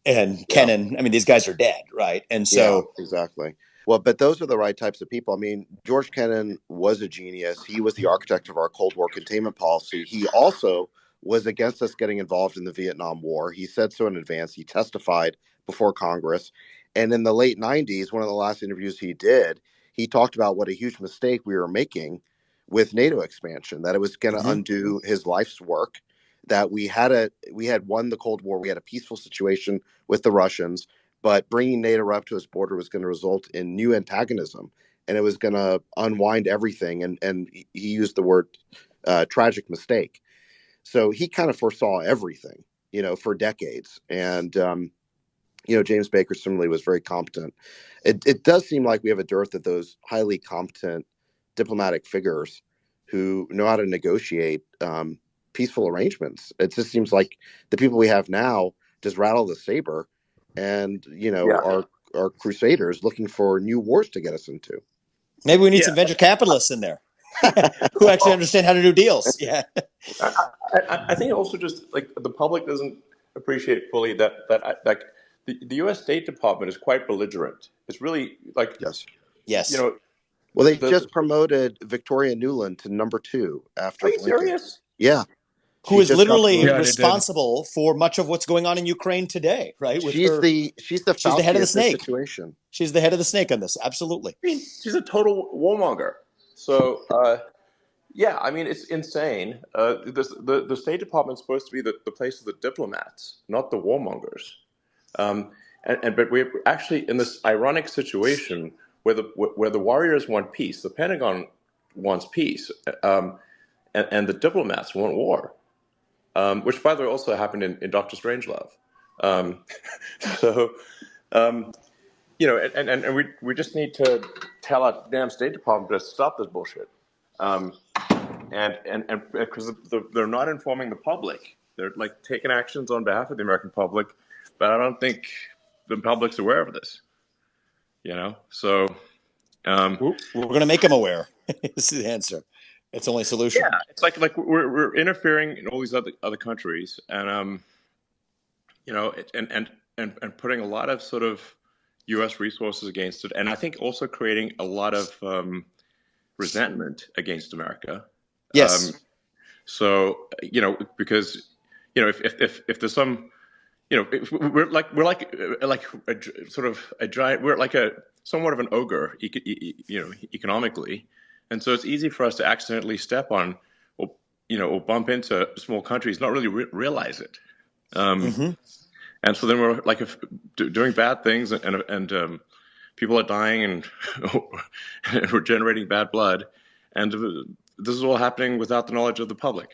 and Kennan, I mean, these guys are dead, right? And so
exactly. Well, but those are the right types of people. I mean, George Kennan was a genius. He was the architect of our Cold War containment policy. He also was against us getting involved in the Vietnam War. He said so in advance. He testified before Congress. And in the late 90s, one of the last interviews he did, he talked about what a huge mistake we were making with NATO expansion, that it was going to undo his life's work, that we had won the Cold War. We had a peaceful situation with the Russians, but bringing NATO up to his border was going to result in new antagonism, and it was going to unwind everything. And he used the word tragic mistake. So he kind of foresaw everything, for decades. And, James Baker similarly was very competent. It does seem like we have a dearth of those highly competent diplomatic figures who know how to negotiate peaceful arrangements. It just seems like the people we have now just rattle the saber and, are crusaders looking for new wars to get us into.
Maybe we need some venture capitalists in there who actually understand how to do deals. Yeah.
I think also just like the public doesn't appreciate fully that the U.S. State Department is quite belligerent. It's really like
yes.
Well, they just promoted Victoria Nuland to number 2 after.
Are you serious?
Yeah.
Who is literally responsible for much of what's going on in Ukraine today, right?
She's the
head of the snake.
Situation.
She's the head of the snake on this. Absolutely.
I mean, she's a total warmonger. So, I mean, it's insane. The State Department's supposed to be the place of the diplomats, not the warmongers. But we're actually in this ironic situation where the warriors want peace, the Pentagon wants peace, and the diplomats want war. Which, by the way, also happened in Doctor Strangelove. And we just need to tell our damn State Department to stop this bullshit. And because they're not informing the public, they're like taking actions on behalf of the American public, but I don't think the public's aware of this. So
we're going to make them aware. This is the answer. It's the only solution.
Yeah, it's like we're interfering in all these other countries, and and putting a lot of sort of U.S. resources against it, and I think also creating a lot of resentment against America.
Yes.
Because if there's some, we're like a sort of a giant. We're like somewhat of an ogre, economically. And so it's easy for us to accidentally step on, or or bump into small countries, not really realize it.
Mm-hmm.
And so then we're like doing bad things, and people are dying, and, and we're generating bad blood, and this is all happening without the knowledge of the public.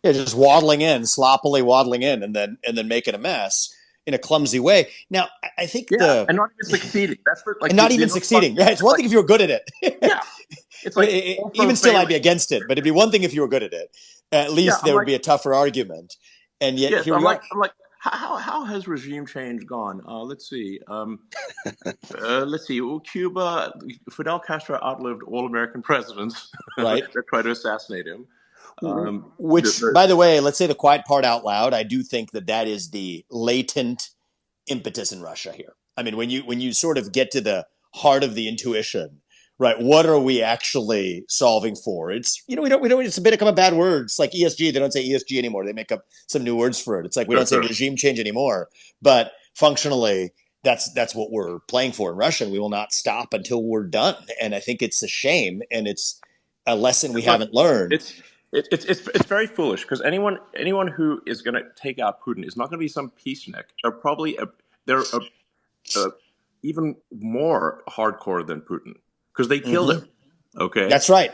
Yeah, just waddling in, sloppily waddling in, and then making a mess in a clumsy way. Now, I think
Yeah, and not even succeeding. That's what, like
and not
the
even
annoying part
succeeding.
is,
Right? It's one
like,
thing if you were good at it.
yeah, it's like also
Even still, I'd
failing.
be against it, but it'd be one thing if you were good at it. At
Yeah,
least
I'm
there would
like,
be a tougher argument. And yet
yes,
here we are.
I'm like, how has regime change gone? Let's see. Let's see. Well, Cuba, Fidel Castro outlived all American presidents
Right.
that tried to assassinate him.
Which, by the way, let's say the quiet part out loud. I do think that is the latent impetus in Russia here. I mean, when you sort of get to the heart of the intuition, right? What are we actually solving for? It's we don't. It's a bit of a bad word. It's like ESG. They don't say ESG anymore. They make up some new words for it. It's like we
Sure,
don't say
sure.
regime change anymore. But functionally, that's what we're playing for in Russia, and we will not stop until we're done. And I think it's a shame, and it's a lesson we
Look,
haven't learned.
it's very foolish, because anyone who is going to take out Putin is not going to be some peacenik. They're even more hardcore than Putin, because they killed
Mm-hmm.
him. Okay.
That's right.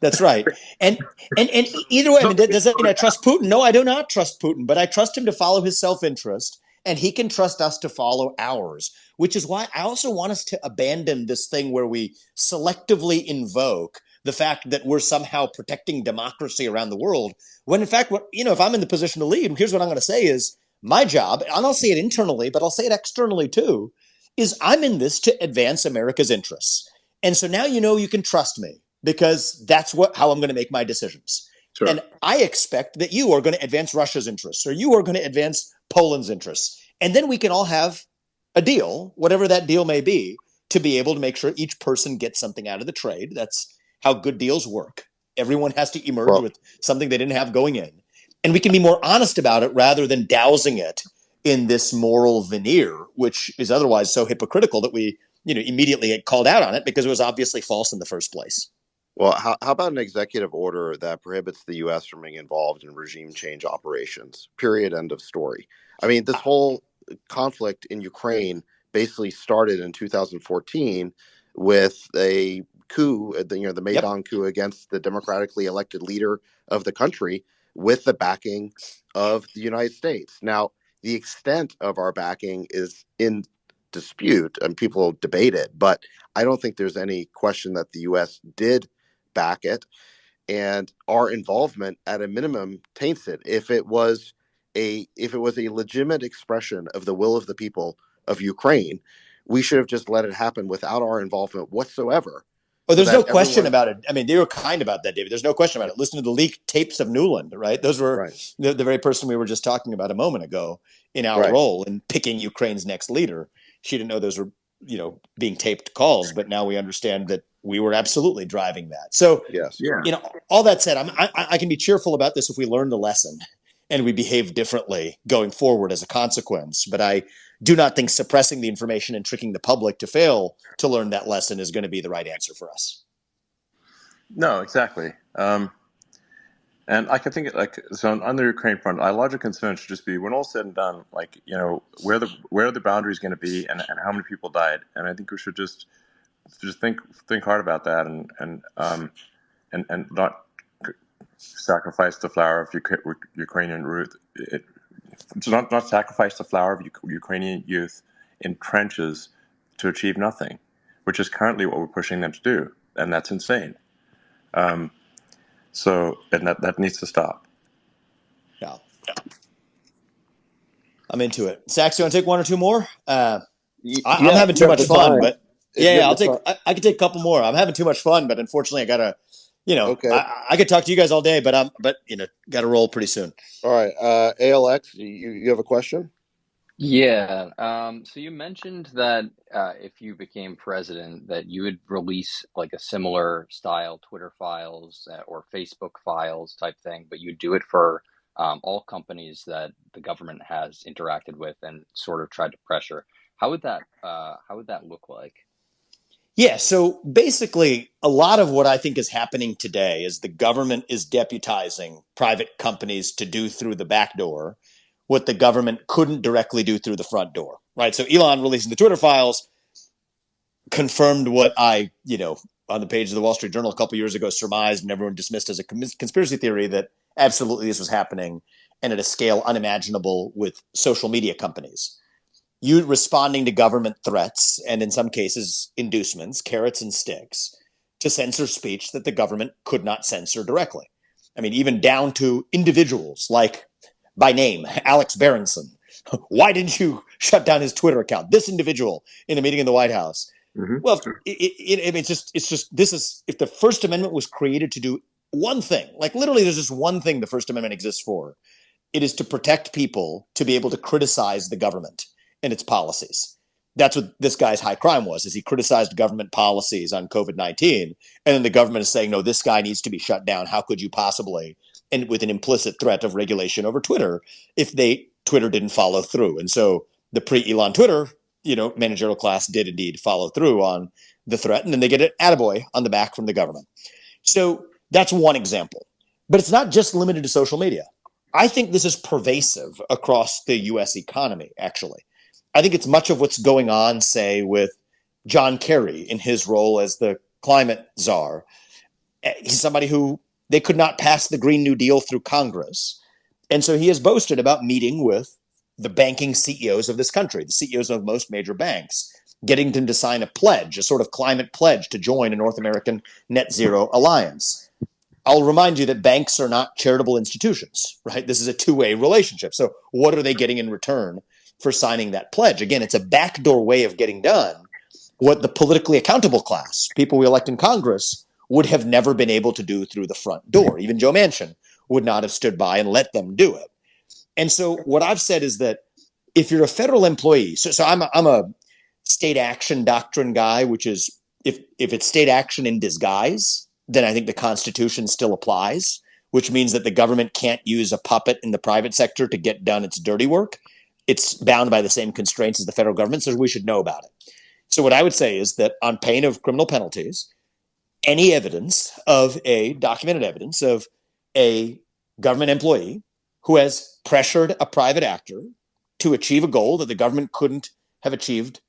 That's right. And and either way, I
So,
mean, does that mean I trust Putin? No, I do not trust Putin, but I trust him to follow his self-interest, and he can trust us to follow ours. Which is why I also want us to abandon this thing where we selectively invoke the fact that we're somehow protecting democracy around the world, when in fact, if I'm in the position to lead, here's what I'm going to say is my job, and I'll say it internally, but I'll say it externally too, is I'm in this to advance America's interests. And so now you can trust me because that's how I'm going to make my decisions.
sure.
And I expect that you are going to advance Russia's interests or you are going to advance Poland's interests. And then we can all have a deal, whatever that deal may be able to make sure each person gets something out of the trade. That's how good deals work. Everyone has to emerge
Well,
with something they didn't have going in. And we can be more honest about it rather than dousing it in this moral veneer, which is otherwise so hypocritical that we immediately get called out on it because it was obviously false in the first place.
well, how about an executive order that prohibits the U.S. from being involved in regime change operations? Period. End of story. I mean, this whole conflict in Ukraine basically started in 2014 with a coup, the
Yep.
Maidan coup against the democratically elected leader of the country, with the backing of the United States. Now, the extent of our backing is in dispute, and people debate it, but I don't think there's any question that the U.S. did back it, and our involvement at a minimum taints it. If it was a legitimate expression of the will of the people of Ukraine, we should have just let it happen without our involvement whatsoever.
Oh,
So
there's no
that
question
everyone,
about it. I mean, they were kind about that, David. There's no question about it. Listen to the leaked tapes of Newland, right? Those were
right,
the very person we were just talking about a moment ago in our
right,
role in picking Ukraine's next leader. She didn't know those were, being taped calls, but now we understand that we were absolutely driving that. So,
yes.
Yeah.
all that said, I can be cheerful about this if we learn the lesson and we behave differently going forward as a consequence. But I do not think suppressing the information and tricking the public to fail to learn that lesson is going to be the right answer for us.
No, exactly. And I can think so on the Ukraine front, our larger concern should just be, when all said and done, like, where are the boundaries going to be, and how many people died. And I think we should just think hard about that, and not sacrifice the flower of Ukrainian youth. To not sacrifice the flower of Ukrainian youth in trenches to achieve nothing, which is currently what we're pushing them to do, and that's insane. So, and that needs to stop.
Yeah. I'm into it. Sax, you want to take one or two more? I'm
Yeah, if
having
you
too
have
much
the
fun,
time.
but
If you
yeah,
have
I'll
the
take.
time.
I could take a couple more. I'm having too much fun, but unfortunately, I gotta.
Okay.
I could talk to you guys all day, but got to roll pretty soon.
All right. ALX, you have a question?
Yeah. So you mentioned that if you became president, that you would release like a similar style Twitter files or Facebook files type thing, but you do it for all companies that the government has interacted with and sort of tried to pressure. How would that look like?
Yeah, so basically, a lot of what I think is happening today is the government is deputizing private companies to do through the back door what the government couldn't directly do through the front door, right? So Elon releasing the Twitter files confirmed what I, on the page of the Wall Street Journal a couple years ago surmised and everyone dismissed as a conspiracy theory that absolutely this was happening and at a scale unimaginable with social media companies. You responding to government threats and in some cases inducements, carrots and sticks, to censor speech that the government could not censor directly. I mean, even down to individuals like, by name, Alex Berenson. Why didn't you shut down his Twitter account? This individual in a meeting in the White House.
Mm-hmm.
Well, if the First Amendment was created to do one thing, like literally there's just one thing the First Amendment exists for, it is to protect people to be able to criticize the government and its policies. That's what this guy's high crime was, is he criticized government policies on COVID-19. And then the government is saying, no, this guy needs to be shut down. How could you possibly? And with an implicit threat of regulation over Twitter if Twitter didn't follow through. And so the pre-Elon Twitter, managerial class did indeed follow through on the threat. And then they get an attaboy on the back from the government. So that's one example. But it's not just limited to social media. I think this is pervasive across the US economy, actually. I think it's much of what's going on, say, with John Kerry in his role as the climate czar. He's somebody who they could not pass the Green New Deal through Congress. And so he has boasted about meeting with the banking CEOs of this country, the CEOs of most major banks, getting them to sign a pledge, a sort of climate pledge to join a North American net zero alliance. I'll remind you that banks are not charitable institutions, right? This is a two-way relationship. So what are they getting in return for signing that pledge? Again, it's a backdoor way of getting done what the politically accountable class, people we elect in Congress, would have never been able to do through the front door. Even Joe Manchin would not have stood by and let them do it. And so what I've said is that if you're a federal employee, so I'm a state action doctrine guy, which is if it's state action in disguise, then I think the Constitution still applies, which means that the government can't use a puppet in the private sector to get done its dirty work. It's bound by the same constraints as the federal government, so we should know about it. So what I would say is that on pain of criminal penalties, any documented evidence of a government employee who has pressured a private actor to achieve a goal that the government couldn't have achieved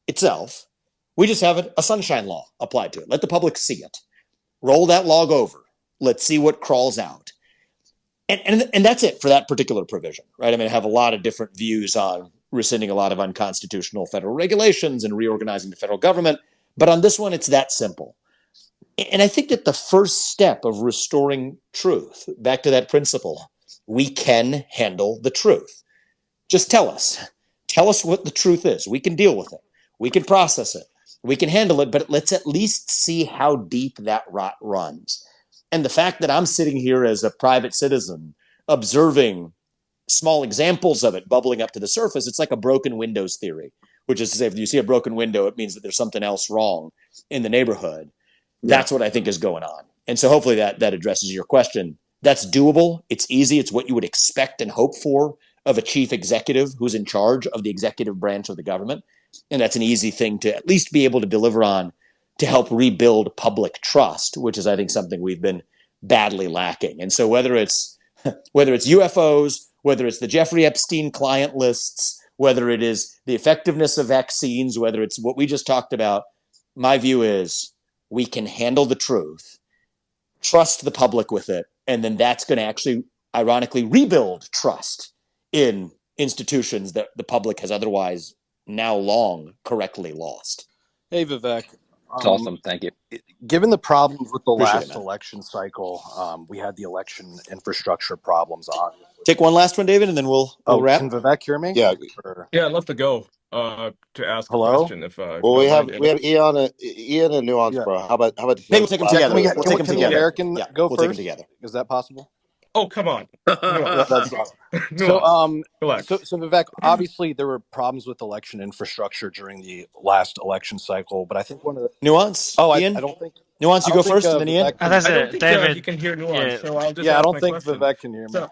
itself, we just have a sunshine law applied to it. Let the public see it. Roll that log over. Let's see what crawls out. And that's it for that particular provision, right? I mean, I have a lot of different views on rescinding a lot of unconstitutional federal regulations and reorganizing the federal government. But on this one, it's that simple. And I think that the first step of restoring truth, back to that principle, we can handle the truth. Just tell us. Tell us what the truth is. We can deal with it. We can process it. We can handle it, but let's at least see how deep that rot runs. And the fact that I'm sitting here as a private citizen observing small examples of it bubbling up to the surface, it's like a broken windows theory, which is to say, if you see a broken window, it means that there's something else wrong in the neighborhood. Yeah. That's what I think is going on. And so hopefully that addresses your question. That's doable. It's easy. It's what you would expect and hope for of a chief executive who's in charge of the executive branch of the government. And that's an easy thing to at least be able to deliver on to help rebuild public trust, which is, I think, something we've been badly lacking. And so whether it's UFOs, whether it's the Jeffrey Epstein client lists, whether it is the effectiveness of vaccines, whether it's what we just talked about, my view is we can handle the truth, trust the public with it, and then that's going to actually, ironically, rebuild trust in institutions that the public has otherwise now long correctly lost.
Hey, Vivek.
It's awesome. Thank you.
Given the problems with the
Appreciate
last
it, man.
election cycle, we had the election infrastructure problems. Obviously.
Take one last one, David, and then we'll wrap.
Can Vivek hear me?
Yeah.
Yeah, I'd love to go to ask
Hello?
a question. If
Well, we have Ian and Nuance,
Yeah.
bro. How about
Maybe we'll take them together.
Can we,
We'll
can,
take
we,
them
can the
together.
American
Yeah,
go
we'll
first?
take them together.
Is that possible?
Oh, come on.
That's awesome.
Relax.
So Vivek, obviously there were problems with election infrastructure during the last election cycle, but I think one of the
Nuance. Ian.
I don't think
Nuance. You go first, and then Ian.
Vivek
I don't think
David.
you can hear Nuance,
Yeah.
so I'll just
I
ask
don't
my
think
question.
Vivek can hear me.
So,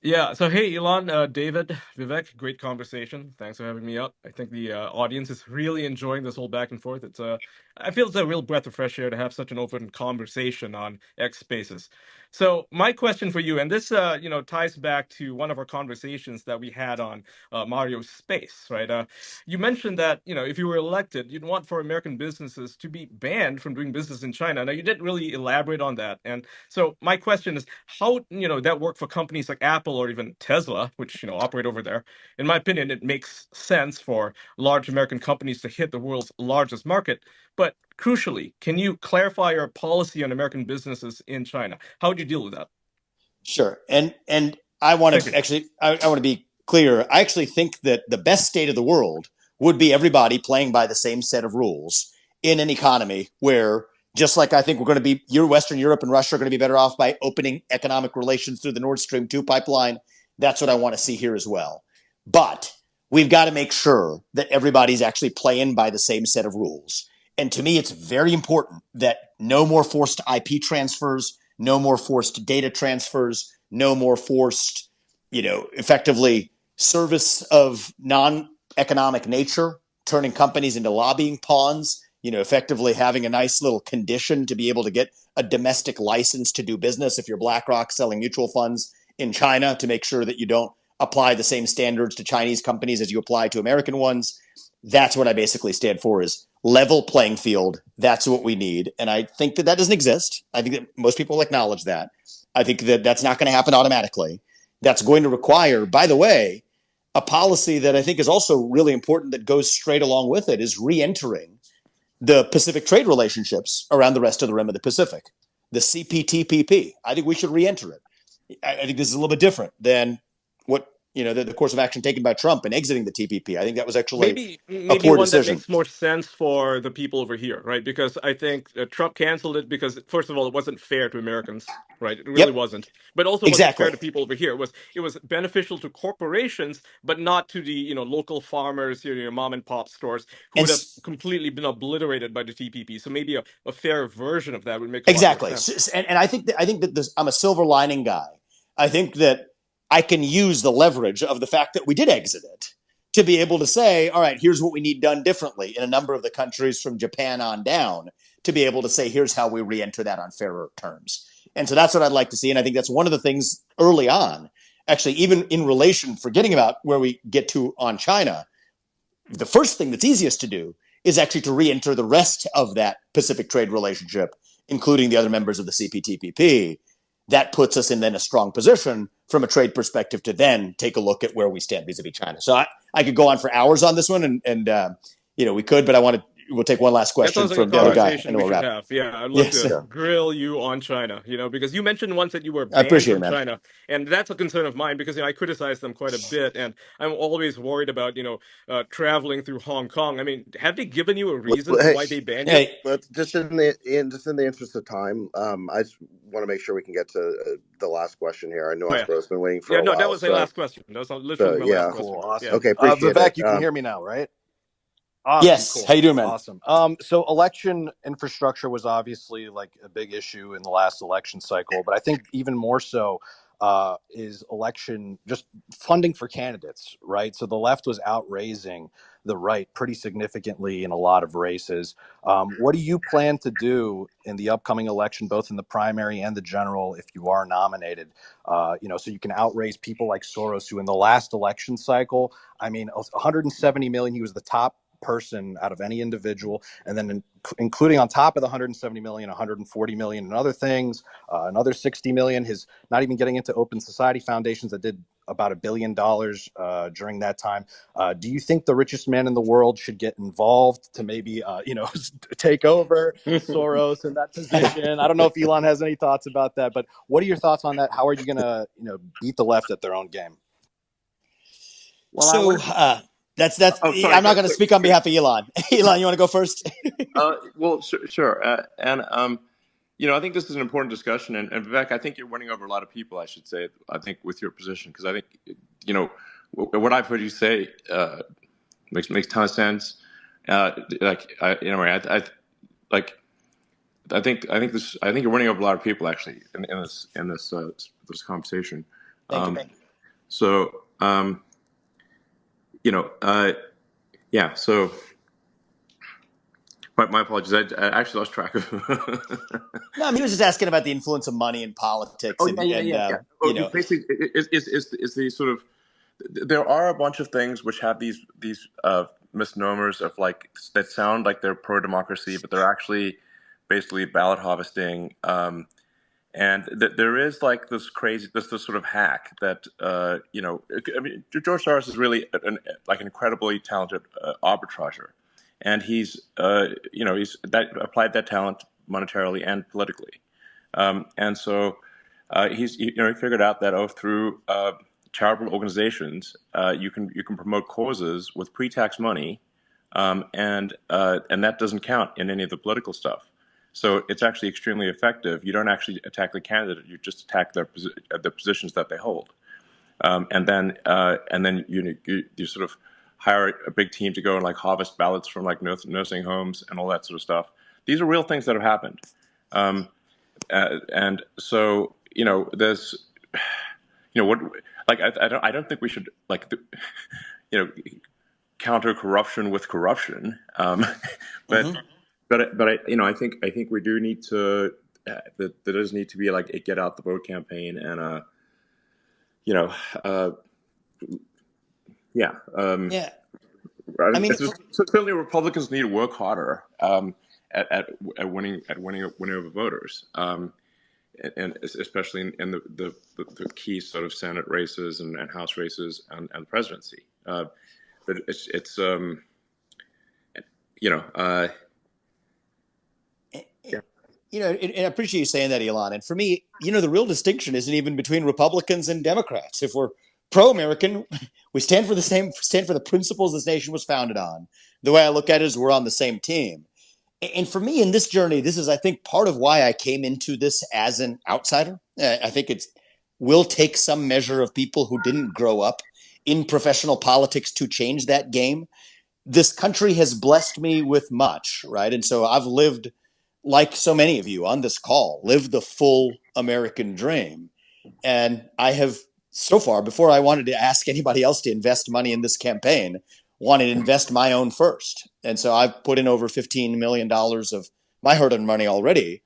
Yeah. So hey, Elon, David, Vivek, great conversation. Thanks for having me up. I think the audience is really enjoying this whole back and forth. I feel it's a real breath of fresh air to have such an open conversation on X Spaces. So my question for you, and this ties back to one of our conversations that we had on Mario's Space, right? You mentioned that if you were elected, you'd want for American businesses to be banned from doing business in China. Now you didn't really elaborate on that, and so my question is, how that work for companies like Apple or even Tesla, which operate over there? In my opinion, it makes sense for large American companies to hit the world's largest market. But crucially, can you clarify your policy on American businesses in China? How would you deal with that?
Sure. And I want
Thank
to
you.
actually I want to be clear. I actually think that the best state of the world would be everybody playing by the same set of rules in an economy where, just like I think we're going to be, Western Europe and Russia are going to be better off by opening economic relations through the Nord Stream 2 pipeline. That's what I want to see here as well. But we've got to make sure that everybody's actually playing by the same set of rules. And to me, it's very important that no more forced IP transfers, no more forced data transfers, no more forced, effectively service of non-economic nature, turning companies into lobbying pawns, effectively having a nice little condition to be able to get a domestic license to do business if you're BlackRock selling mutual funds in China, to make sure that you don't apply the same standards to Chinese companies as you apply to American ones. That's what I basically stand for, is level playing field. That's what we need. And I think that doesn't exist. I think that most people acknowledge that. I think that that's not going to happen automatically. That's going to require, by the way, a policy that I think is also really important that goes straight along with it, is re-entering the Pacific trade relationships around the rest of the rim of the Pacific, the CPTPP. I think we should re-enter it. I think this is a little bit different than what the course of action taken by Trump in exiting the TPP. I think that was actually a
Maybe
poor
one that
decision.
makes more sense for the people over here, right? Because I think Trump canceled it because, first of all, it wasn't fair to Americans, right? It really
Yep,
wasn't. But also wasn't fair to
exactly.
people over here. It was beneficial to corporations, but not to the local farmers, your mom and pop stores who
And
would have completely been obliterated by the TPP. So maybe a fair version of that would make a lot more
exactly.
sense.
And I think that I'm a silver lining guy. I think that I can use the leverage of the fact that we did exit it to be able to say, all right, here's what we need done differently in a number of the countries from Japan on down, to be able to say, here's how we re-enter that on fairer terms. And so that's what I'd like to see. And I think that's one of the things early on, actually, even in relation, forgetting about where we get to on China, the first thing that's easiest to do is actually to re-enter the rest of that Pacific trade relationship, including the other members of the CPTPP. That puts us in then a strong position from a trade perspective to then take a look at where we stand vis-a-vis China. So I could go on for hours on this one, and we could, but we'll take one last
That
question
sounds like a
from the other guy,
conversation
and
we
we'll
should
wrap.
have. Yeah, I'd love
Yes,
to
Yeah.
grill you on China, because you mentioned once that you were
I
banned
appreciate it,
from
man.
China, and that's a concern of mine because I criticize them quite a bit, and I'm always worried about traveling through Hong Kong. I mean, have they given you a reason
Hey,
why they banned you?
Hey,
but just in the interest of time, I just want to make sure we can get to the last question here. I know
Oh yeah,
Oscar's been waiting for
yeah.
a
No, that
while,
was my
so
last question. That was literally my last
yeah.
Cool,
question. Yeah.
awesome.
Okay, appreciate it.
Vivek, you can hear me now, right? Awesome,
yes,
cool,
how you doing, man?
awesome. So election infrastructure was obviously like a big issue in the last election cycle, but I think even more so is election just funding for candidates, right? So the left was outraising the right pretty significantly in a lot of races. What do you plan to do in the upcoming election, both in the primary and the general, if you are nominated? So you can outraise people like Soros, who in the last election cycle, I mean, 170 million, he was the top person out of any individual, and then including on top of the 170 million, 140 million and other things, another 60 million, his not even getting into open society foundations that did about $1 billion during that time. Do you think the richest man in the world should get involved to maybe take over Soros in that position? I don't know if Elon has any thoughts about that, but what are your thoughts on that? How are you going to beat the left at their own game?
Well, I
So
wanted.
that's
Oh, sorry.
I'm not
Go,
going to speak on behalf of Elon. Elon, you want to go first?
well, sure. And I think this is an important discussion. And Vivek, I think you're winning over a lot of people. I should say. I think with your position, because I think what I've heard you say makes a ton of sense. I think you're winning over a lot of people actually in this conversation.
Thank you.
So, you know, yeah. So, my apologies. I actually lost track of.
No, I mean, he was just asking about the influence of money in politics,
Oh
and
yeah, yeah, yeah, yeah.
you
Oh,
know,
basically, is the sort of there are a bunch of things which have these misnomers of like that sound like they're pro democracy, but they're actually basically ballot harvesting. And there is like this crazy, this sort of hack that I mean, George Soros is really like an incredibly talented arbitrager, and he's that applied that talent monetarily and politically, and so he figured out that through charitable organizations you can promote causes with pre-tax money, and that doesn't count in any of the political stuff. So it's actually extremely effective. You don't actually attack the candidate; you just attack the positions that they hold, and then you sort of hire a big team to go and like harvest ballots from like nursing homes and all that sort of stuff. These are real things that have happened, and so there's what like I don't think we should like you know counter corruption with corruption, but
mm-hmm.
I think we do need to there does need to be like a get out the vote campaign and you know uh, yeah
Yeah. I mean,
certainly Republicans need to work harder at winning over voters, and especially in the key sort of Senate races and House races and presidency. But it's you know yeah.
and I appreciate you saying that, Elon. And for me, the real distinction isn't even between Republicans and Democrats. If we're pro-American, we stand for the principles this nation was founded on. The way I look at it is we're on the same team. And for me in this journey, this is, I think, part of why I came into this as an outsider. I think it will take some measure of people who didn't grow up in professional politics to change that game. This country has blessed me with much, right? And so I've lived, like so many of you on this call, lived the full American dream. And I have so far, before I wanted to ask anybody else to invest money in this campaign, wanted to invest my own first. And so I've put in over $15 million of my hard-earned money already,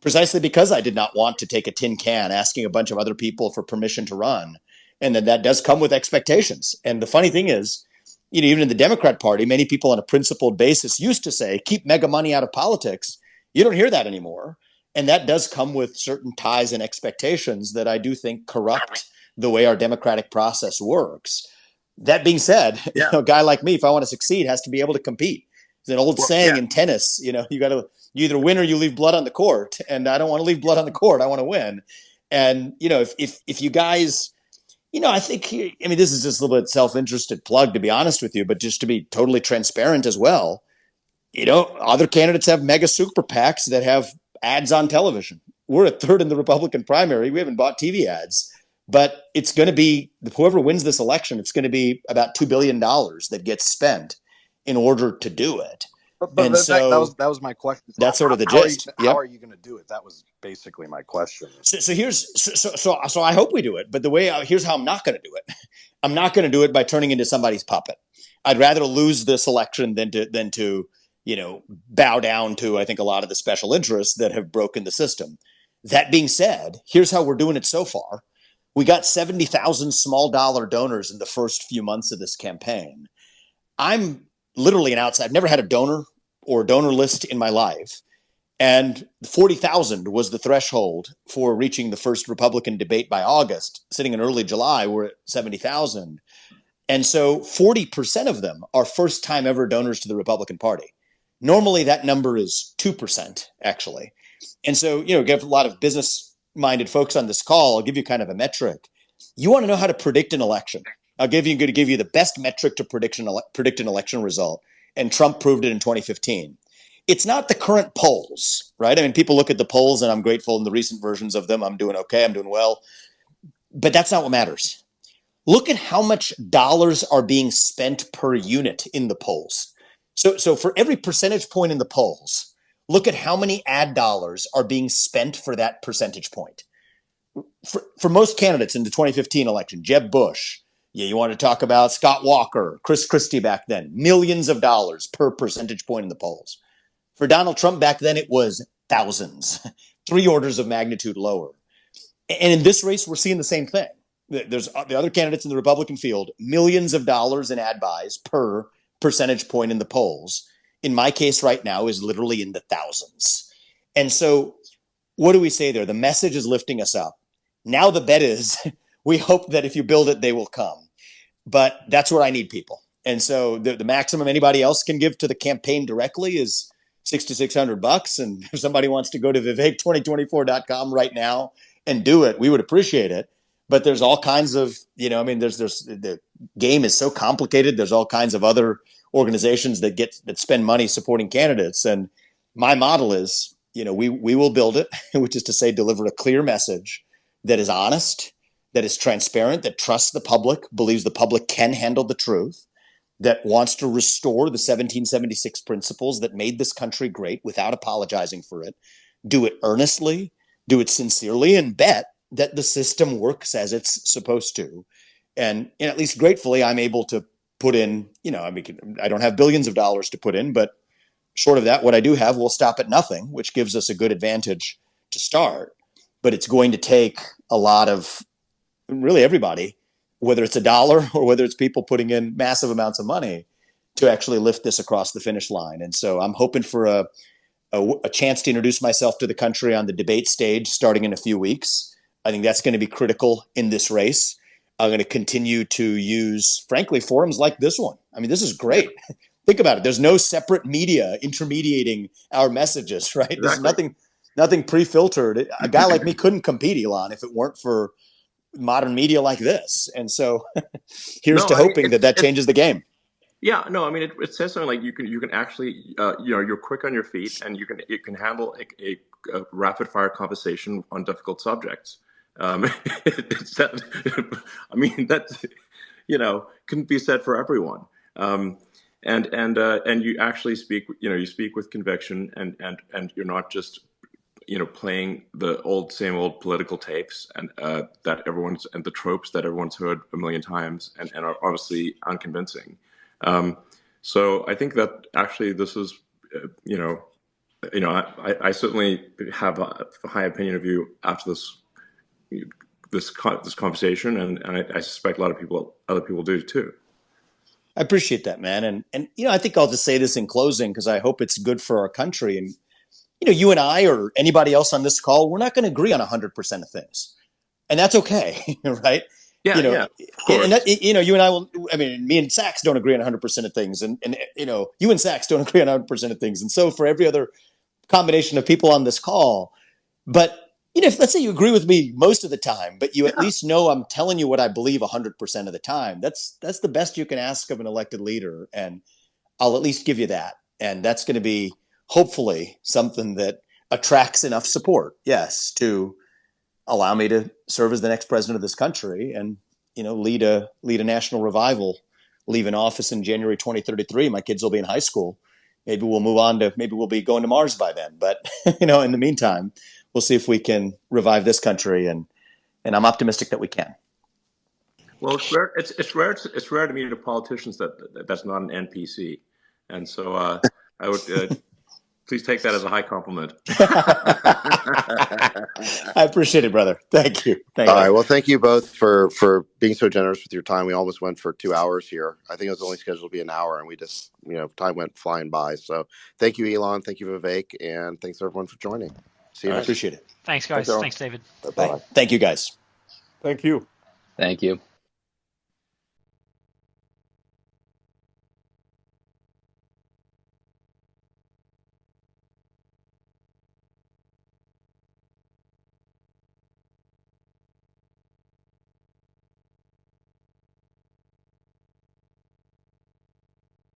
precisely because I did not want to take a tin can asking a bunch of other people for permission to run. And then that does come with expectations. And the funny thing is, even in the Democrat Party, many people on a principled basis used to say, keep mega money out of politics. You don't hear that anymore. And that does come with certain ties and expectations that I do think corrupt the way our democratic process works. That being said,
Yeah.
A guy like me, if I want to succeed, has to be able to compete. There's an old saying in tennis, you either win or you leave blood on the court. And I don't want to leave blood on the court. I want to win. And, if you guys, I think, this is just a little bit self-interested plug, to be honest with you, but just to be totally transparent as well, other candidates have mega super PACs that have ads on television. We're a third in the Republican primary. We haven't bought TV ads, but it's going to be whoever wins this election. It's going to be about $2 billion that gets spent in order to do it.
But
And so
that was my question. So
that's sort of the
how
gist.
How are you going to do it? That was basically my question.
So I hope we do it. But here's how I'm not going to do it. I'm not going to do it by turning into somebody's puppet. I'd rather lose this election than to bow down to, I think, a lot of the special interests that have broken the system. That being said, here's how we're doing it so far. We got 70,000 small dollar donors in the first few months of this campaign. I'm literally an outsider. I've never had a donor or donor list in my life. And 40,000 was the threshold for reaching the first Republican debate by August. Sitting in early July, we're at 70,000. And so 40% of them are first time ever donors to the Republican Party. Normally that number is 2%, actually. And so, give a lot of business minded folks on this call. I'll give you kind of a metric. You want to know how to predict an election. I'm going to give you the best metric to predict an election result. And Trump proved it in 2015. It's not the current polls, right? I mean, people look at the polls and I'm grateful in the recent versions of them. I'm doing okay. I'm doing well. But that's not what matters. Look at how much dollars are being spent per unit in the polls. So for every percentage point in the polls, look at how many ad dollars are being spent for that percentage point. for most candidates in the 2015 election, Jeb Bush, you want to talk about Scott Walker, Chris Christie back then, millions of dollars per percentage point in the polls. For Donald Trump back then, it was thousands, 3 orders of magnitude lower. And in this race, we're seeing the same thing. There's the other candidates in the Republican field, millions of dollars in ad buys per percentage point in the polls. In my case right now is literally in the thousands. And so what do we say there? The message is lifting us up. Now the bet is we hope that if you build it, they will come. But that's where I need people. And so the maximum anybody else can give to the campaign directly is $6,600. And if somebody wants to go to vivek2024.com right now and do it, we would appreciate it. But there's all kinds of, there's the game is so complicated. There's all kinds of other organizations that spend money supporting candidates. And my model is, we will build it, which is to say, deliver a clear message that is honest, that is transparent, that trusts the public, believes the public can handle the truth, that wants to restore the 1776 principles that made this country great without apologizing for it, do it earnestly, do it sincerely, and bet that the system works as it's supposed to. And at least gratefully, I'm able to put in, I don't have billions of dollars to put in, but short of that, what I do have will stop at nothing, which gives us a good advantage to start. But it's going to take a lot of really everybody, whether it's a dollar or whether it's people putting in massive amounts of money to actually lift this across the finish line. And so I'm hoping for a chance to introduce myself to the country on the debate stage starting in a few weeks. I think that's going to be critical in this race. I'm going to continue to use, frankly, forums like this one. I mean, this is great. Think about it. There's no separate media intermediating our messages, right?
Exactly.
There's nothing pre-filtered. A guy like me couldn't compete, Elon, if it weren't for modern media like this. And so here's to hoping that changes the game.
Yeah, no, I mean it says something like you can actually you're quick on your feet and you can handle a rapid fire conversation on difficult subjects. It's that, I mean that couldn't be said for everyone. And you actually speak you speak with conviction and you're not just playing the same old political tapes and that and the tropes that everyone's heard a million times and are obviously unconvincing. So I think that actually this is, I certainly have a high opinion of you after this conversation, and I suspect a lot of other people do too.
I appreciate that, man. And I think I'll just say this in closing because I hope it's good for our country. And you and I or anybody else on this call, we're not going to agree on 100% of things, and that's okay, right?
Yeah,
yeah. And that, you and I will. I mean, me and Sachs don't agree on 100% of things, and you and Sachs don't agree on 100% of things, and so for every other combination of people on this call, but if let's say you agree with me most of the time, but you at least know I'm telling you what I believe 100% of the time, that's the best you can ask of an elected leader, and I'll at least give you that, and that's going to be hopefully something that attracts enough support, yes, to allow me to serve as the next president of this country and, lead a national revival, leave an office in January 2033. My kids will be in high school. Maybe we'll move on maybe we'll be going to Mars by then. But, in the meantime, we'll see if we can revive this country. And I'm optimistic that we can.
Well, it's rare to meet politicians that's not an NPC. And so I would please take that as a high compliment.
I appreciate it, brother. Thank you.
All right. Well, thank you both for being so generous with your time. We almost went for 2 hours here. I think it was only scheduled to be an hour, and we just, time went flying by. So thank you, Elon. Thank you, Vivek. And thanks, everyone, for joining. See you next.
Appreciate it.
Thanks, guys. Thanks, David.
Bye.
Thank you, guys.
Thank you.
Thank you.